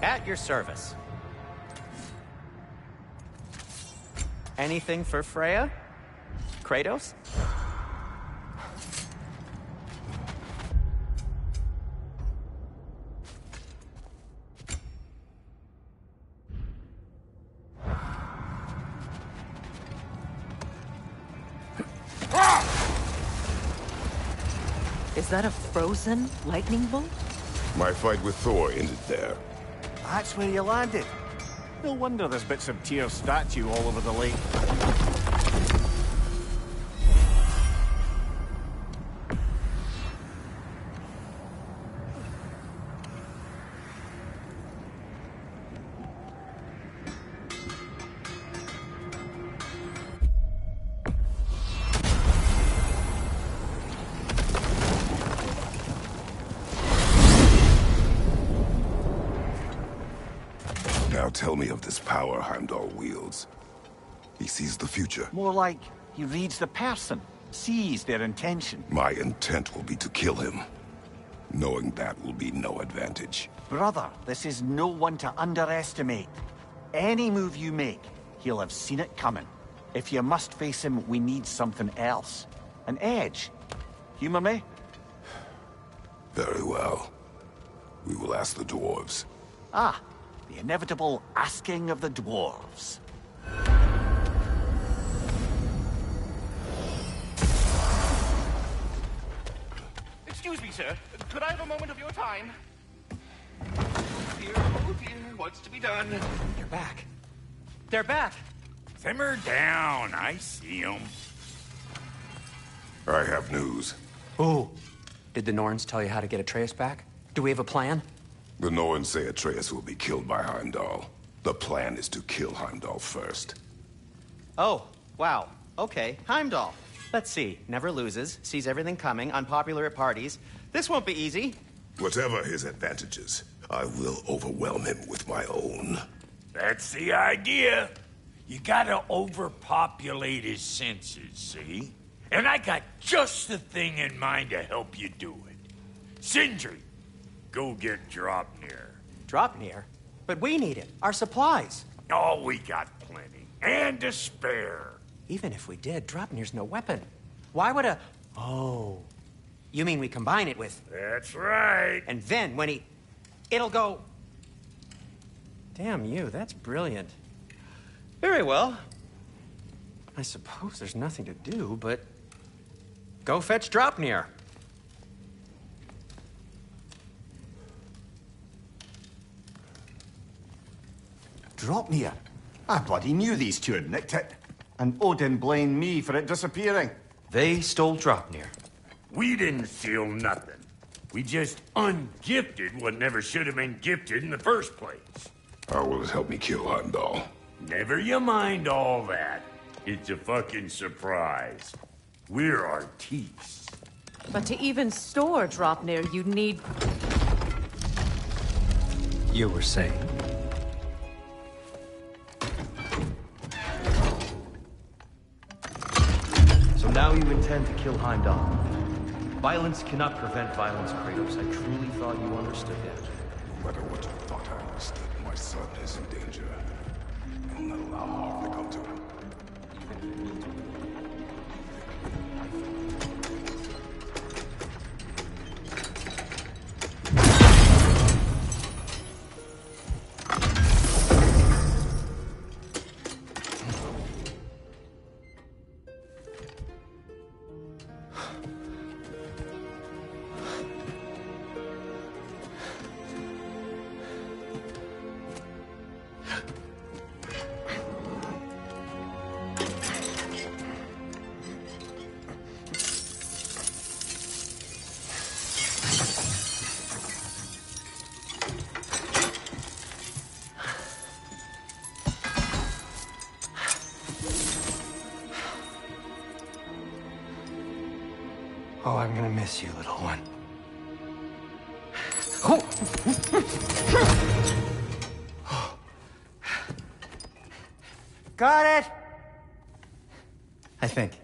At your service. Anything for Freya? Kratos? Is that a frozen lightning bolt? My fight with Thor ended there. That's where you landed. No wonder there's bits of Tyr's statue all over the lake. Now tell me of this power Heimdall wields. He sees the future. More like, he reads the person, sees their intention. My intent will be to kill him. Knowing that will be no advantage. Brother, this is no one to underestimate. Any move you make, he'll have seen it coming. If you must face him, we need something else. An edge. Humor me? Very well. We will ask the dwarves. Ah, the inevitable asking of the dwarves. Excuse me, sir. Could I have a moment of your time? Oh dear, what's to be done? They're back. They're back! Simmer down, I see them. I have news. Ooh. Did the Norns tell you how to get Atreus back? Do we have a plan? The Norns say Atreus will be killed by Heimdall. The plan is to kill Heimdall first. Oh, wow. Okay, Heimdall. Let's see. Never loses, sees everything coming, unpopular at parties. This won't be easy. Whatever his advantages, I will overwhelm him with my own. That's the idea. You gotta overpopulate his senses, see? And I got just the thing in mind to help you do it. Sindri, go get Dropnir. Dropnir? But we need it. Our supplies. Oh, we got plenty. And to spare. Even if we did, Dropnir's no weapon. Why would a... Oh. You mean we combine it with... That's right. And then when he... It'll go... Damn you, that's brilliant. Very well. I suppose there's nothing to do, but... Go fetch Dropnir. Dropnir? I bloody knew these two had nicked it. And Odin blamed me for it disappearing. They stole Dropnir. We didn't steal nothing. We just ungifted what never should have been gifted in the first place. How will it help me kill Heimdall? Never you mind all that. It's a fucking surprise. We're artistes. But to even store Dropnir, you'd need... You were saying? So now you intend to kill Heimdall. Violence cannot prevent violence, Kratos. I truly thought you understood that. No matter what you thought I understood, my son is in danger. I will not allow harm to come to him. Oh, I'm gonna miss you, little one. Oh. Got it! I think.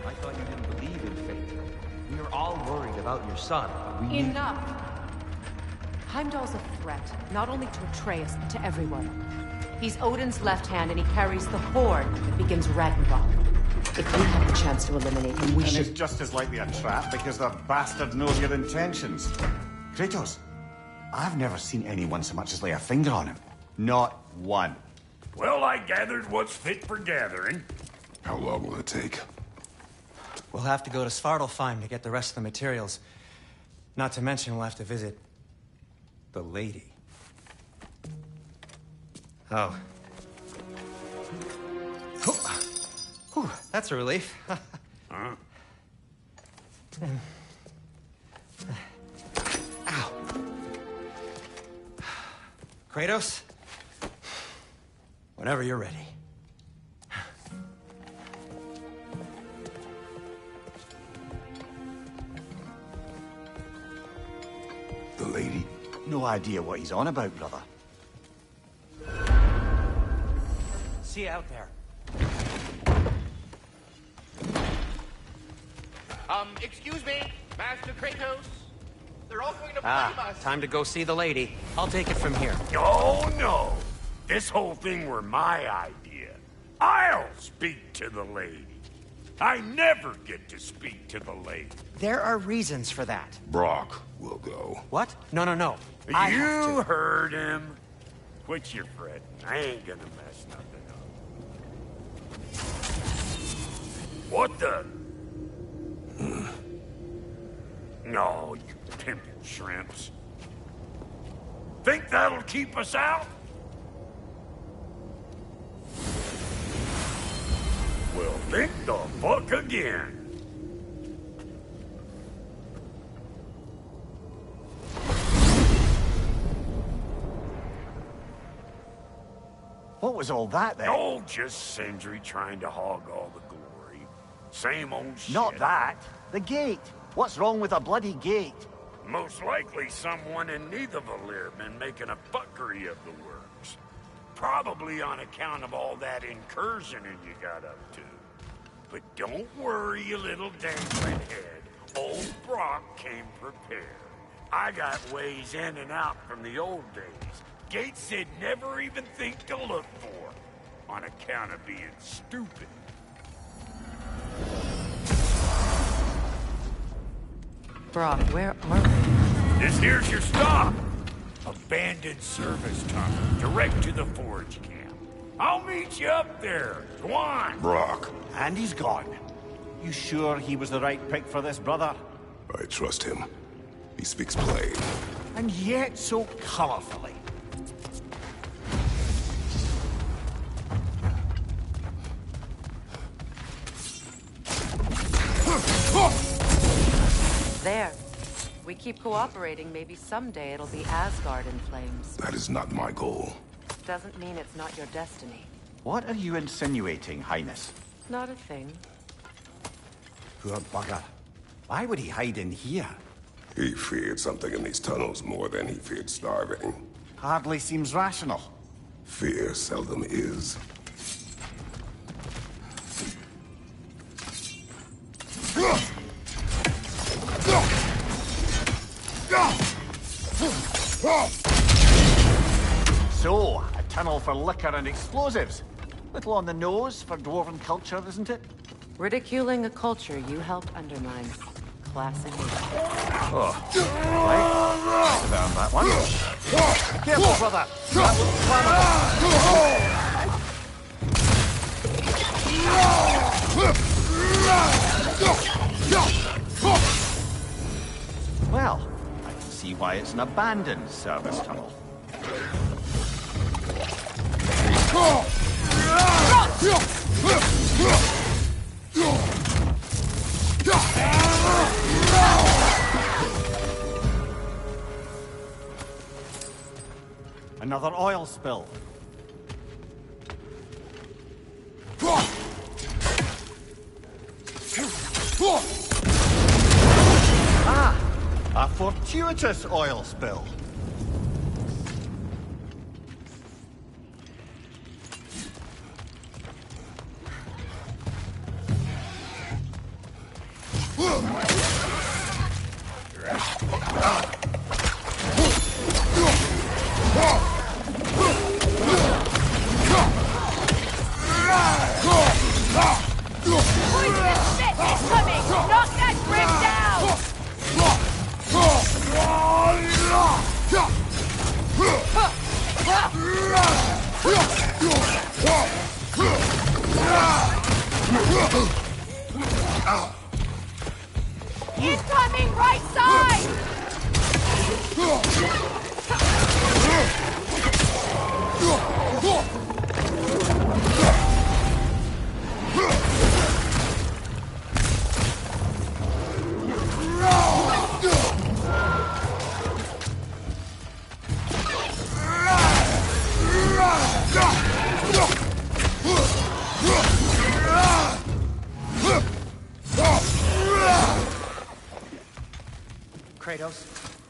I thought you didn't believe in fate. We were all worried about your son, but we... Enough! Heimdall's a threat, not only to Atreus, but to everyone. He's Odin's left hand, and he carries the horn that begins Ragnarök. If we have the chance to eliminate him, we and should... it's just as likely a trap because the bastard knows your intentions. Kratos, I've never seen anyone so much as lay a finger on him. Not one. Well, I gathered what's fit for gathering. How long will it take? We'll have to go to Svartalfheim to get the rest of the materials. Not to mention we'll have to visit... the lady. Oh. Whew, that's a relief. Huh? Ow. Kratos? Whenever you're ready. The lady? No idea what he's on about, brother. Zaidzia out there? Excuse me, Master Kratos. They're all going to blame us. Time to go see the lady. I'll take it from here. Oh, no. This whole thing were my idea. I'll speak to the lady. I never get to speak to the lady. There are reasons for that. Brock will go. What? No. You heard him. Quit your fretting. I ain't gonna mess nothing up. What the? No, you pimpin' shrimps. Think that'll keep us out? Well, think the fuck again. What was all that then? Oh, just Sindri trying to hog all the glory. Same old shit. Not that. The gate. What's wrong with a bloody gate? Most likely someone in Nidavellir been making a fuckery of the works. Probably on account of all that incursioning you got up to. But don't worry, you little dangling head. Old Brock came prepared. I got ways in and out from the old days. Gates they'd never even think to look for. On account of being stupid. Brock, where are we? This here's your stop. Abandoned service tunnel, direct to the forge camp. I'll meet you up there. Go on. Brock. And he's gone. You sure he was the right pick for this, brother? I trust him. He speaks plain. And yet so colorfully. There. We keep cooperating, maybe someday it'll be Asgard in flames. That is not my goal. Doesn't mean it's not your destiny. What are you insinuating, Highness? Not a thing. Poor bugger. Why would he hide in here? He feared something in these tunnels more than he feared starving. Hardly seems rational. Fear seldom is. So, a tunnel for liquor and explosives. Little on the nose for dwarven culture, isn't it? Ridiculing a culture you helped undermine. Classic. Oh. Right. Found that one. Careful, brother. That looks flammable. Well, I can see why it's an abandoned service tunnel. Another oil spill. Ah! A fortuitous oil spill. Incoming right side!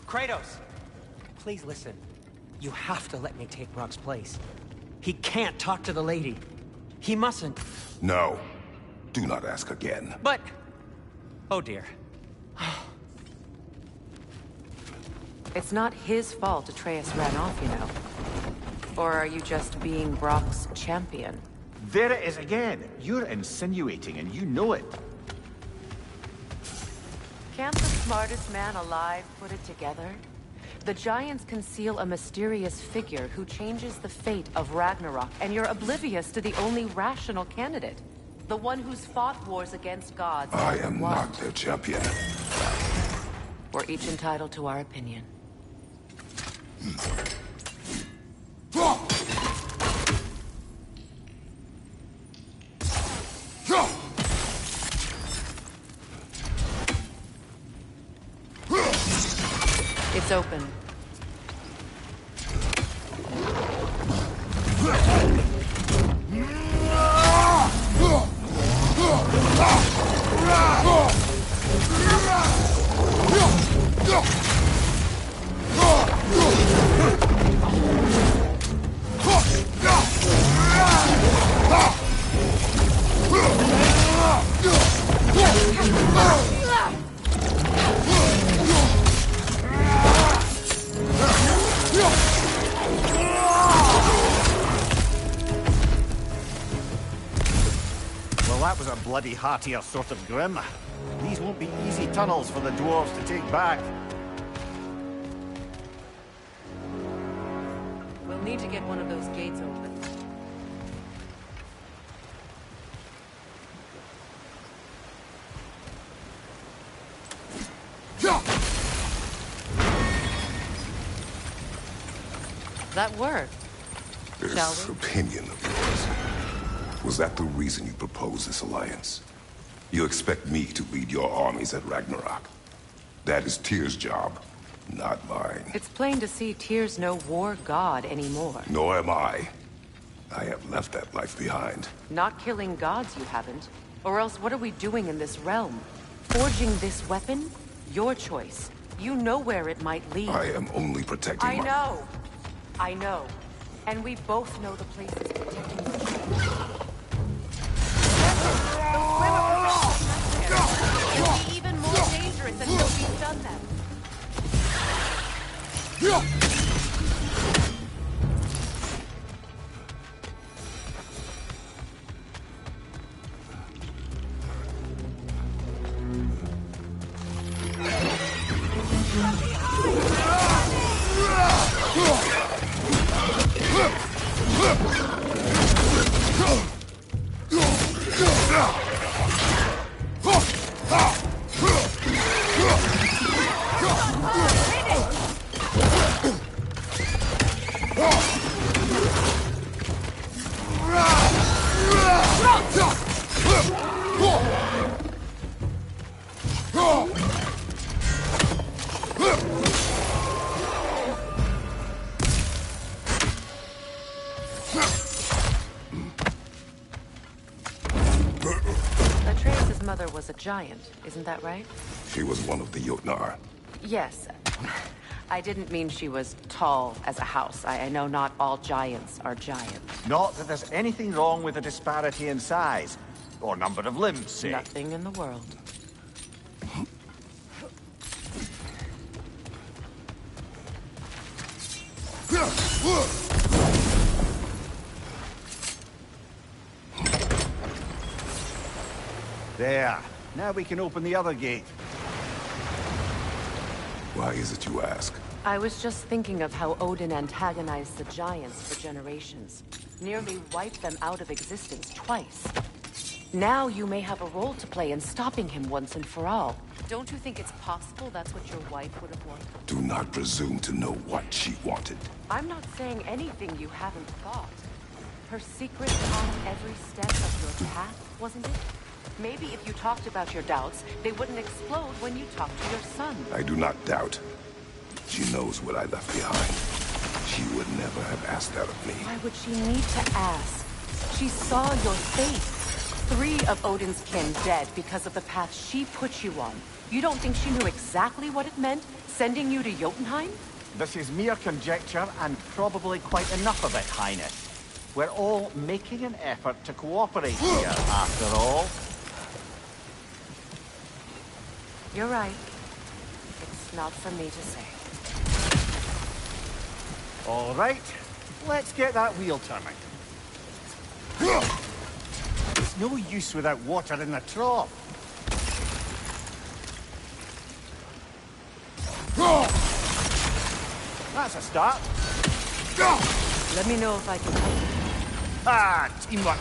Kratos! Please listen. You have to let me take Brock's place. He can't talk to the lady. He mustn't. No. Do not ask again. But... Oh dear. It's not his fault Atreus ran off, you know. Or are you just being Brock's champion? There it is again. You're insinuating, and you know it. Can't the smartest man alive put it together? The Giants conceal a mysterious figure who changes the fate of Ragnarok, and you're oblivious to the only rational candidate. The one who's fought wars against gods. I am not their champion. We're each entitled to our opinion. It's open. Well, that was a bloody heartier sort of grim. These won't be easy tunnels for the dwarves to take back. We'll need to get one of those gates open. That worked. This opinion of yours, was that the reason you proposed this alliance? You expect me to lead your armies at Ragnarok? That is Tyr's job, not mine. It's plain to see Tyr's no war god anymore. Nor am I. I have left that life behind. Not killing gods, you haven't. Or else what are we doing in this realm? Forging this weapon? Your choice. You know where it might lead. I am only protecting I know. I know. And we both know the places protecting your friends. They'll be even more dangerous until we've done them. Atreus' mother was a giant, isn't that right? She was one of the Jotnar. Yes. I didn't mean she was tall as a house. I know not all giants are giants. Not that there's anything wrong with a disparity in size, or number of limbs, say. Nothing in the world. There. Now we can open the other gate. Why is it you ask? I was just thinking of how Odin antagonized the giants for generations. Nearly wiped them out of existence twice. Now you may have a role to play in stopping him once and for all. Don't you think it's possible that's what your wife would have wanted? Do not presume to know what she wanted. I'm not saying anything you haven't thought. Her secret on every step of your path, wasn't it? Maybe if you talked about your doubts, they wouldn't explode when you talked to your son. I do not doubt. She knows what I left behind. She would never have asked that of me. Why would she need to ask? She saw your fate. 3 of Odin's kin dead because of the path she put you on. You don't think she knew exactly what it meant, sending you to Jotunheim? This is mere conjecture, and probably quite enough of it, Highness. We're all making an effort to cooperate here, after all. You're right. It's not for me to say. All right, let's get that wheel turning. It's no use without water in the trough. That's a start. Let me know if I can help. Ah, teamwork.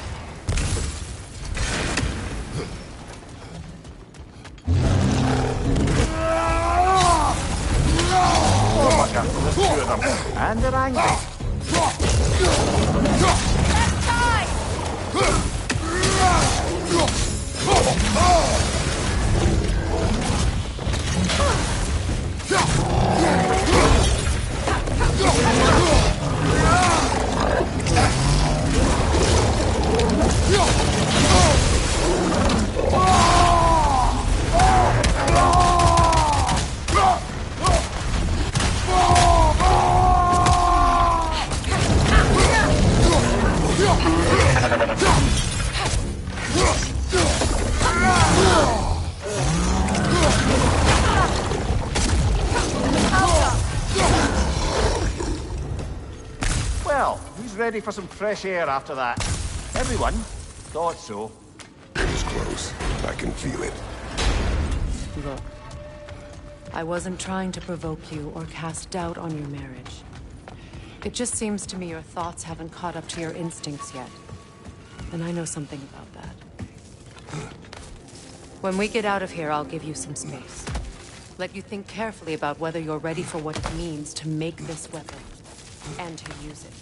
Oh my God, there's two of them. And they're angry. That's time! Well, who's ready for some fresh air after that? Everyone? Thought so. It was close. I can feel it. Look, I wasn't trying to provoke you or cast doubt on your marriage. It just seems to me your thoughts haven't caught up to your instincts yet. And I know something about that. When we get out of here, I'll give you some space. Let you think carefully about whether you're ready for what it means to make this weapon. And to use it.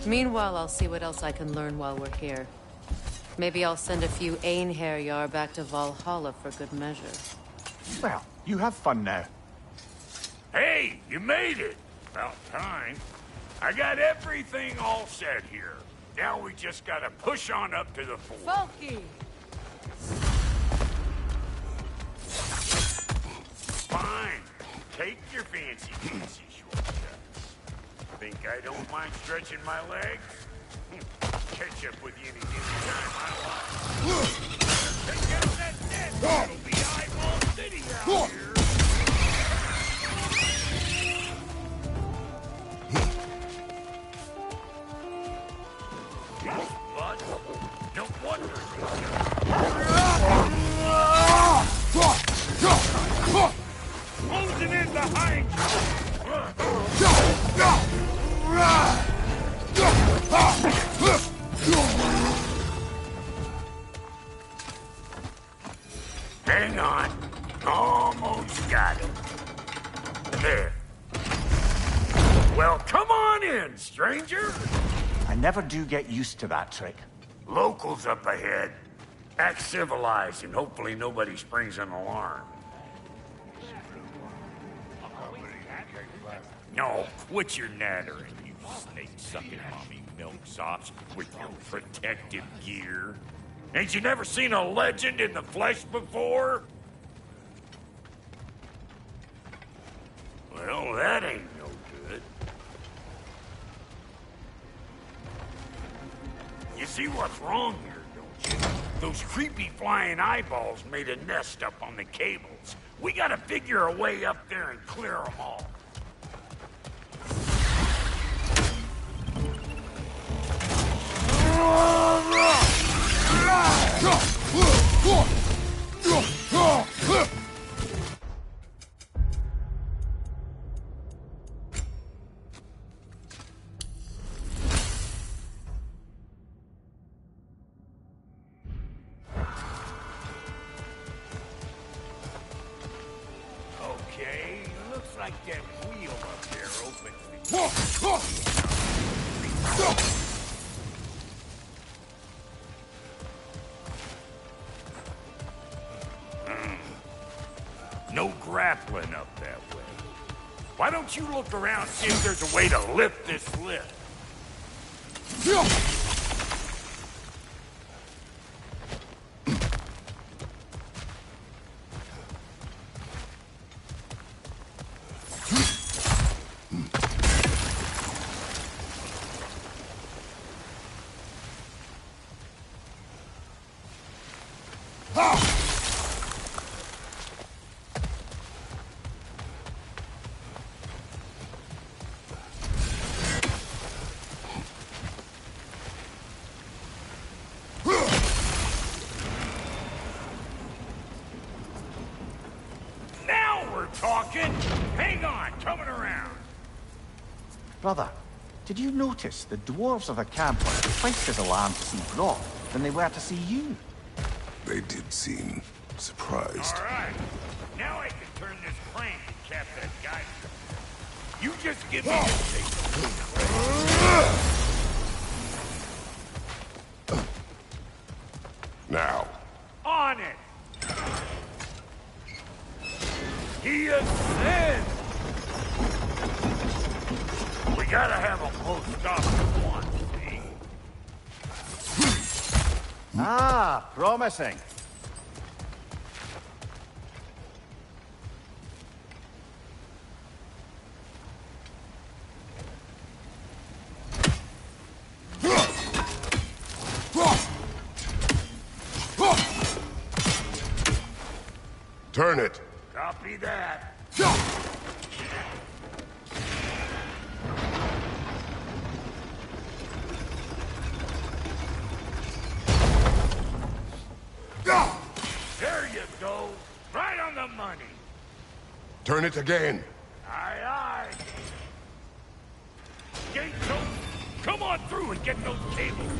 Meanwhile, I'll see what else I can learn while we're here. Maybe I'll send a few Einherjar back to Valhalla for good measure. Well, you have fun now. Hey, you made it! About time. I got everything all set here. Now we just gotta push on up to the fort. Funky! Fine. Take your fancy shortcuts. Think I don't mind stretching my legs? Catch up with you anytime I like. Take out that net! It'll be eyeball city out here! Blood? No wonder closing in behind Hang on. Almost got it. There. Well, come on in, stranger. I never do get used to that trick. Locals up ahead. Act civilized and hopefully nobody springs an alarm. No, quit your nattering, you snake-sucking mommy milksops with your protective gear. Ain't you never seen a legend in the flesh before? Well, that ain't no good. You see what's wrong here, don't you? Those creepy flying eyeballs made a nest up on the cables. We gotta figure a way up there and clear them all. Okay, looks like that wheel up there opens No grappling up that way. Why don't you look around, see if there's a way to lift this lift? talking. Hang on, coming around. Brother, did you notice the dwarves of the camp were twice as alarmed to see Brock than they were to see you? They did seem surprised. All right. Now I can turn this crank and cap that guy. You just give me this thing. Now. On it. He ascends. We gotta have a post up at once, see? Ah, promising. Turn it. Copy that. There you go. Right on the money. Turn it again. Aye, aye. Gates open. Come on through and get those cables.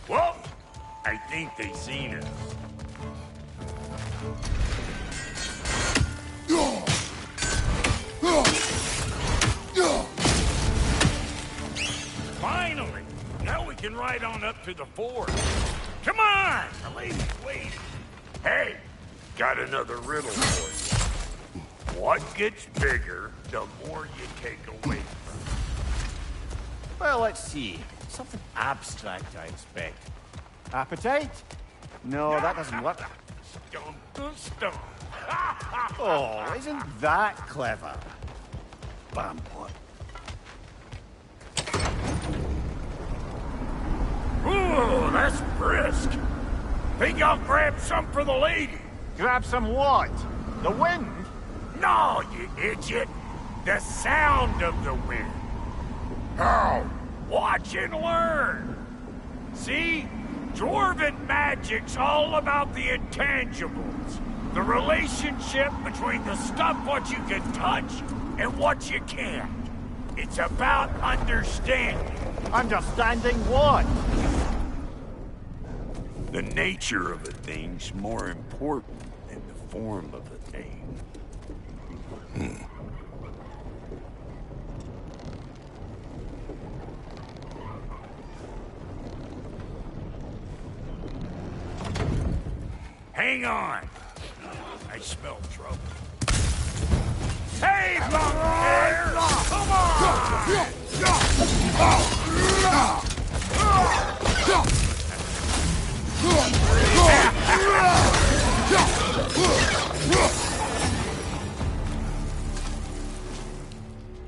Well, I think they seen us. Finally! Now we can ride on up to the fort. Come on! The lady's waiting. Hey, got another riddle for you. What gets bigger, the more you take away from it? Well, let's see. Something abstract, I expect. Appetite? No, that doesn't work. Stump to stump. Oh, isn't that clever? Bam, what? Ooh, that's brisk. Think I'll grab some for the lady. Grab some what? The wind? No, you idiot. The sound of the wind. How? Watch and learn. See? Dwarven magic's all about the intangibles. The relationship between the stuff what you can touch and what you can't. It's about understanding. Understanding what? The nature of a thing's more important than the form of a thing. Hang on. I smell trouble. Hey, Buccaneer! Come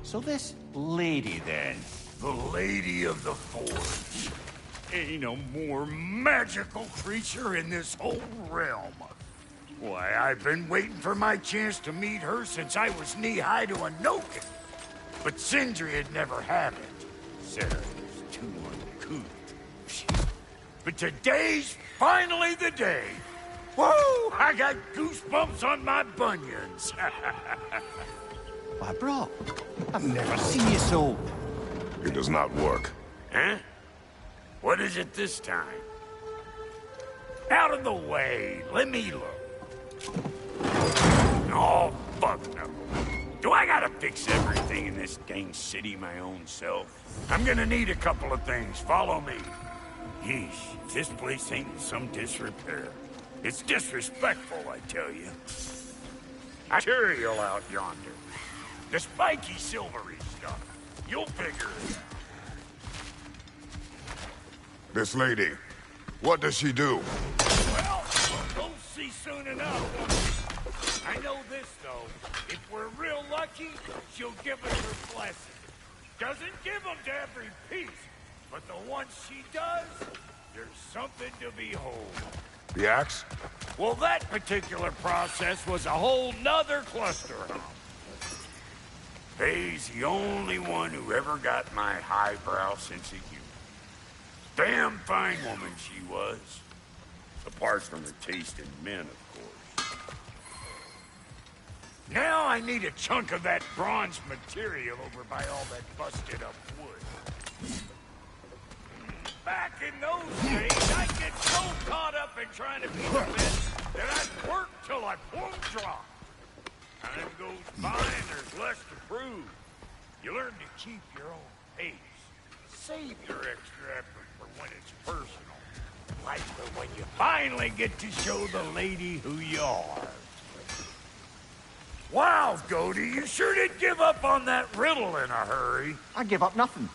So this lady, then? The Lady of the Forge. Ain't a more magical creature in this whole realm. Why, I've been waiting for my chance to meet her since I was knee-high to a Noken. But Sindri had never had it. Said I was too uncouth. But today's finally the day. Woo! I got goosebumps on my bunions. Why, bro, I've never seen you so... It does not work. Huh? What is it this time? Out of the way. Let me look. Oh, fuck no. Do I gotta fix everything in this dang city my own self? I'm gonna need a couple of things. Follow me. Yeesh, if this place ain't in some disrepair. It's disrespectful, I tell you. Material out yonder. The spiky silvery stuff. You'll figure it out. This lady, what does she do? Well, we'll see soon enough. I know this, though. If we're real lucky, she'll give us her blessing. Doesn't give them to every piece, but the ones she does, there's something to behold. The axe? Well, that particular process was a whole nother cluster hump. Faye's the only one who ever got my highbrow sense of humor. Damn fine woman she was. Apart from her taste in men, of course. Now I need a chunk of that bronze material over by all that busted up wood. Back in those days, I'd get so caught up in trying to be the best that I'd work till I plumb drop. Time goes by and there's less to prove. You learn to keep your own pace. Save your extra effort for when it's personal. Like for when you finally get to show the lady who you are. Wow, Goldie, you sure did give up on that riddle in a hurry. I give up nothing.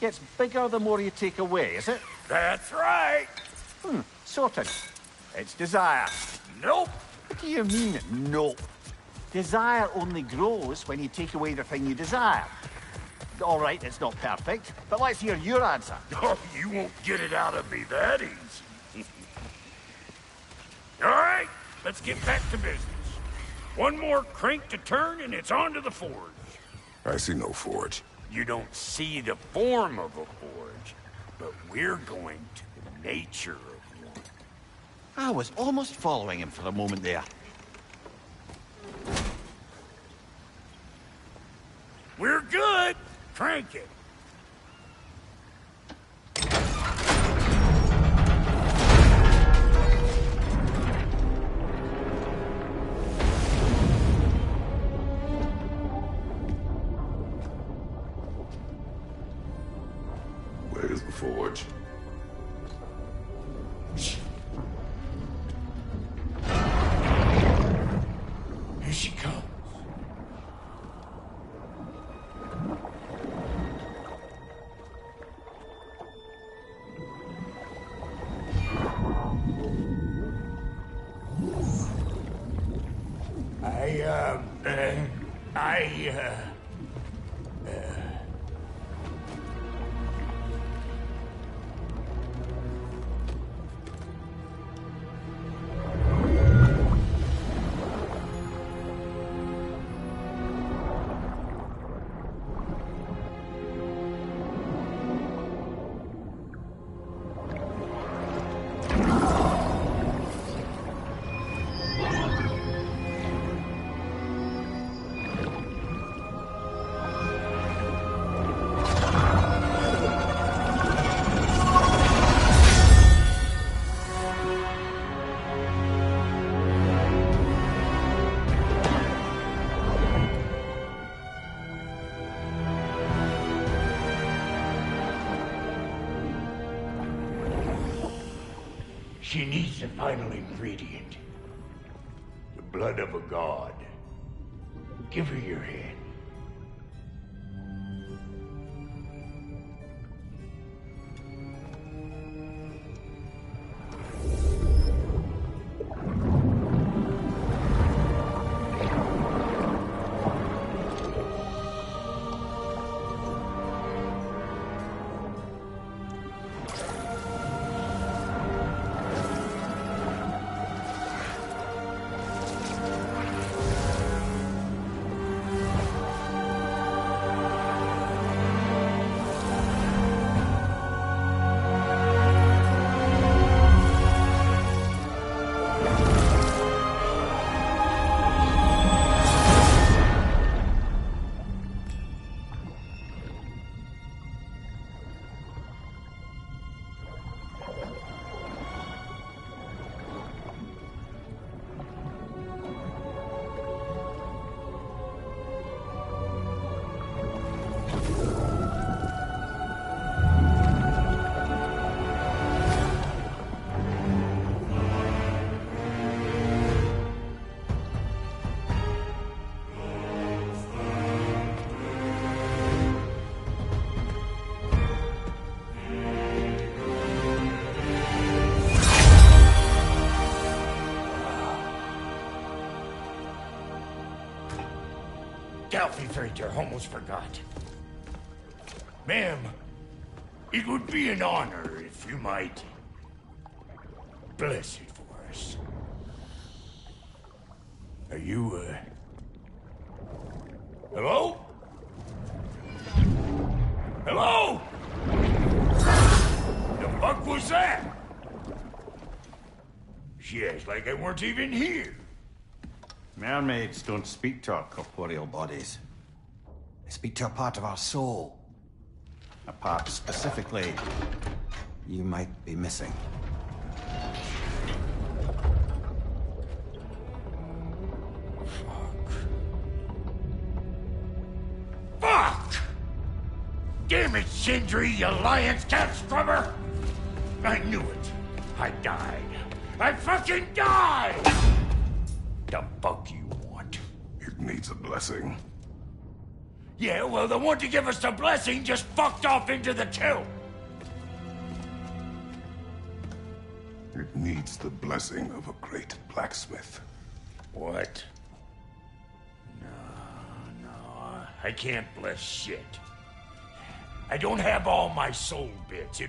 Gets bigger the more you take away, is it? That's right. Sorted. It's desire. Nope. What do you mean, nope? Desire only grows when you take away the thing you desire. All right, it's not perfect, but let's hear your answer. Oh, you won't get it out of me that easy. All right, let's get back to business. One more crank to turn and it's on to the forge. I see no forge. You don't see the form of a forge, but we're going to the nature of one. I was almost following him for a moment there. We're good. Crank it. Where's the forge? Here she comes. She needs the final ingredient. The blood of a god. Give her your hand. Doubtfully, Freighter, almost forgot. Ma'am, it would be an honor if you might bless it for us. Are you, Hello? Hello? The fuck was that? She acts like I weren't even here. Mermaids don't speak to our corporeal bodies. They speak to a part of our soul. A part specifically you might be missing. Fuck! Damn it, Sindri, you lion's cat scrubber! I knew it. I died. I fucking died! The fuck you want? It needs a blessing. Yeah, well, the one to give us the blessing just fucked off into the tomb. It needs the blessing of a great blacksmith. What? No, I can't bless shit. I don't have all my soul bits.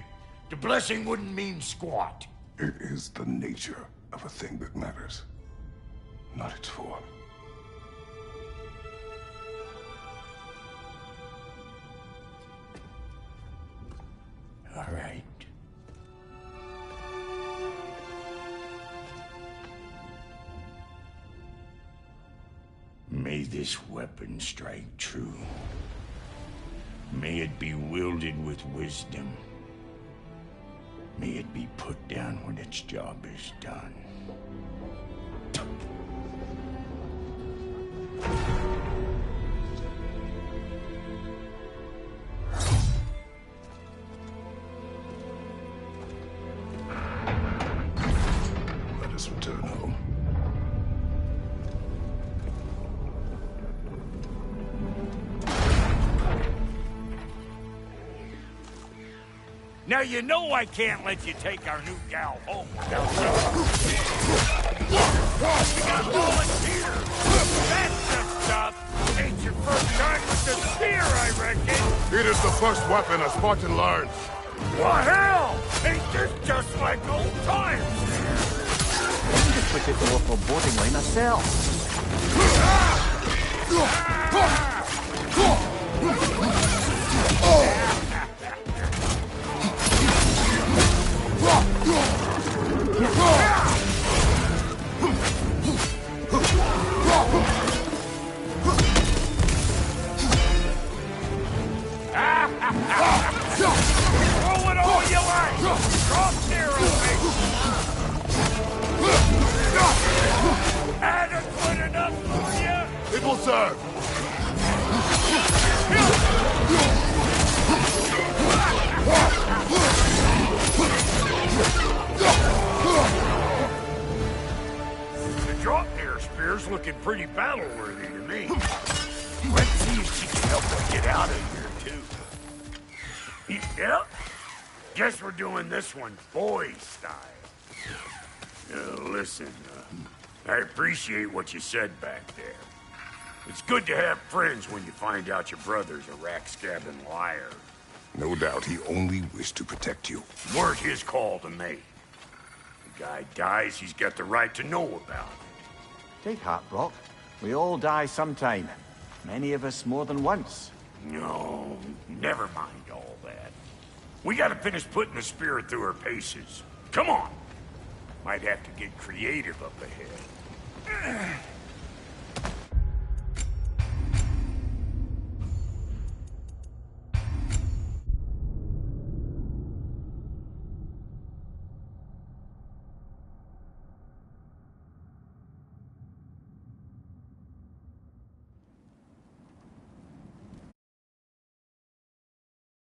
The blessing wouldn't mean squat. It is the nature of a thing that matters, not its form. All right. May this weapon strike true. May it be wielded with wisdom. May it be put down when its job is done. Let us return home. Now you know I can't let you take our new gal home without some... You got volunteer! That's the stuff! Ain't your first time with the spear, I reckon! It is the first weapon a Spartan learns. What hell? Ain't this just like old times? Just like the local boating line ourselves. Throw it all you like! Drop zero, baby! Adequate enough for you? It will serve. The drop near spear's looking pretty battle-worthy to me. Let's see if she can help us get out of here, too. Yep. Guess we're doing this one boy style. Listen, I appreciate what you said back there. It's good to have friends when you find out your brother's a rack-scabbing liar. No doubt he only wished to protect you. Weren't his call to make. The guy dies, he's got the right to know about it. Take heart, Brock. We all die sometime. Many of us more than once. No, never mind all that. We gotta finish putting the spirit through her paces. Come on! Might have to get creative up ahead.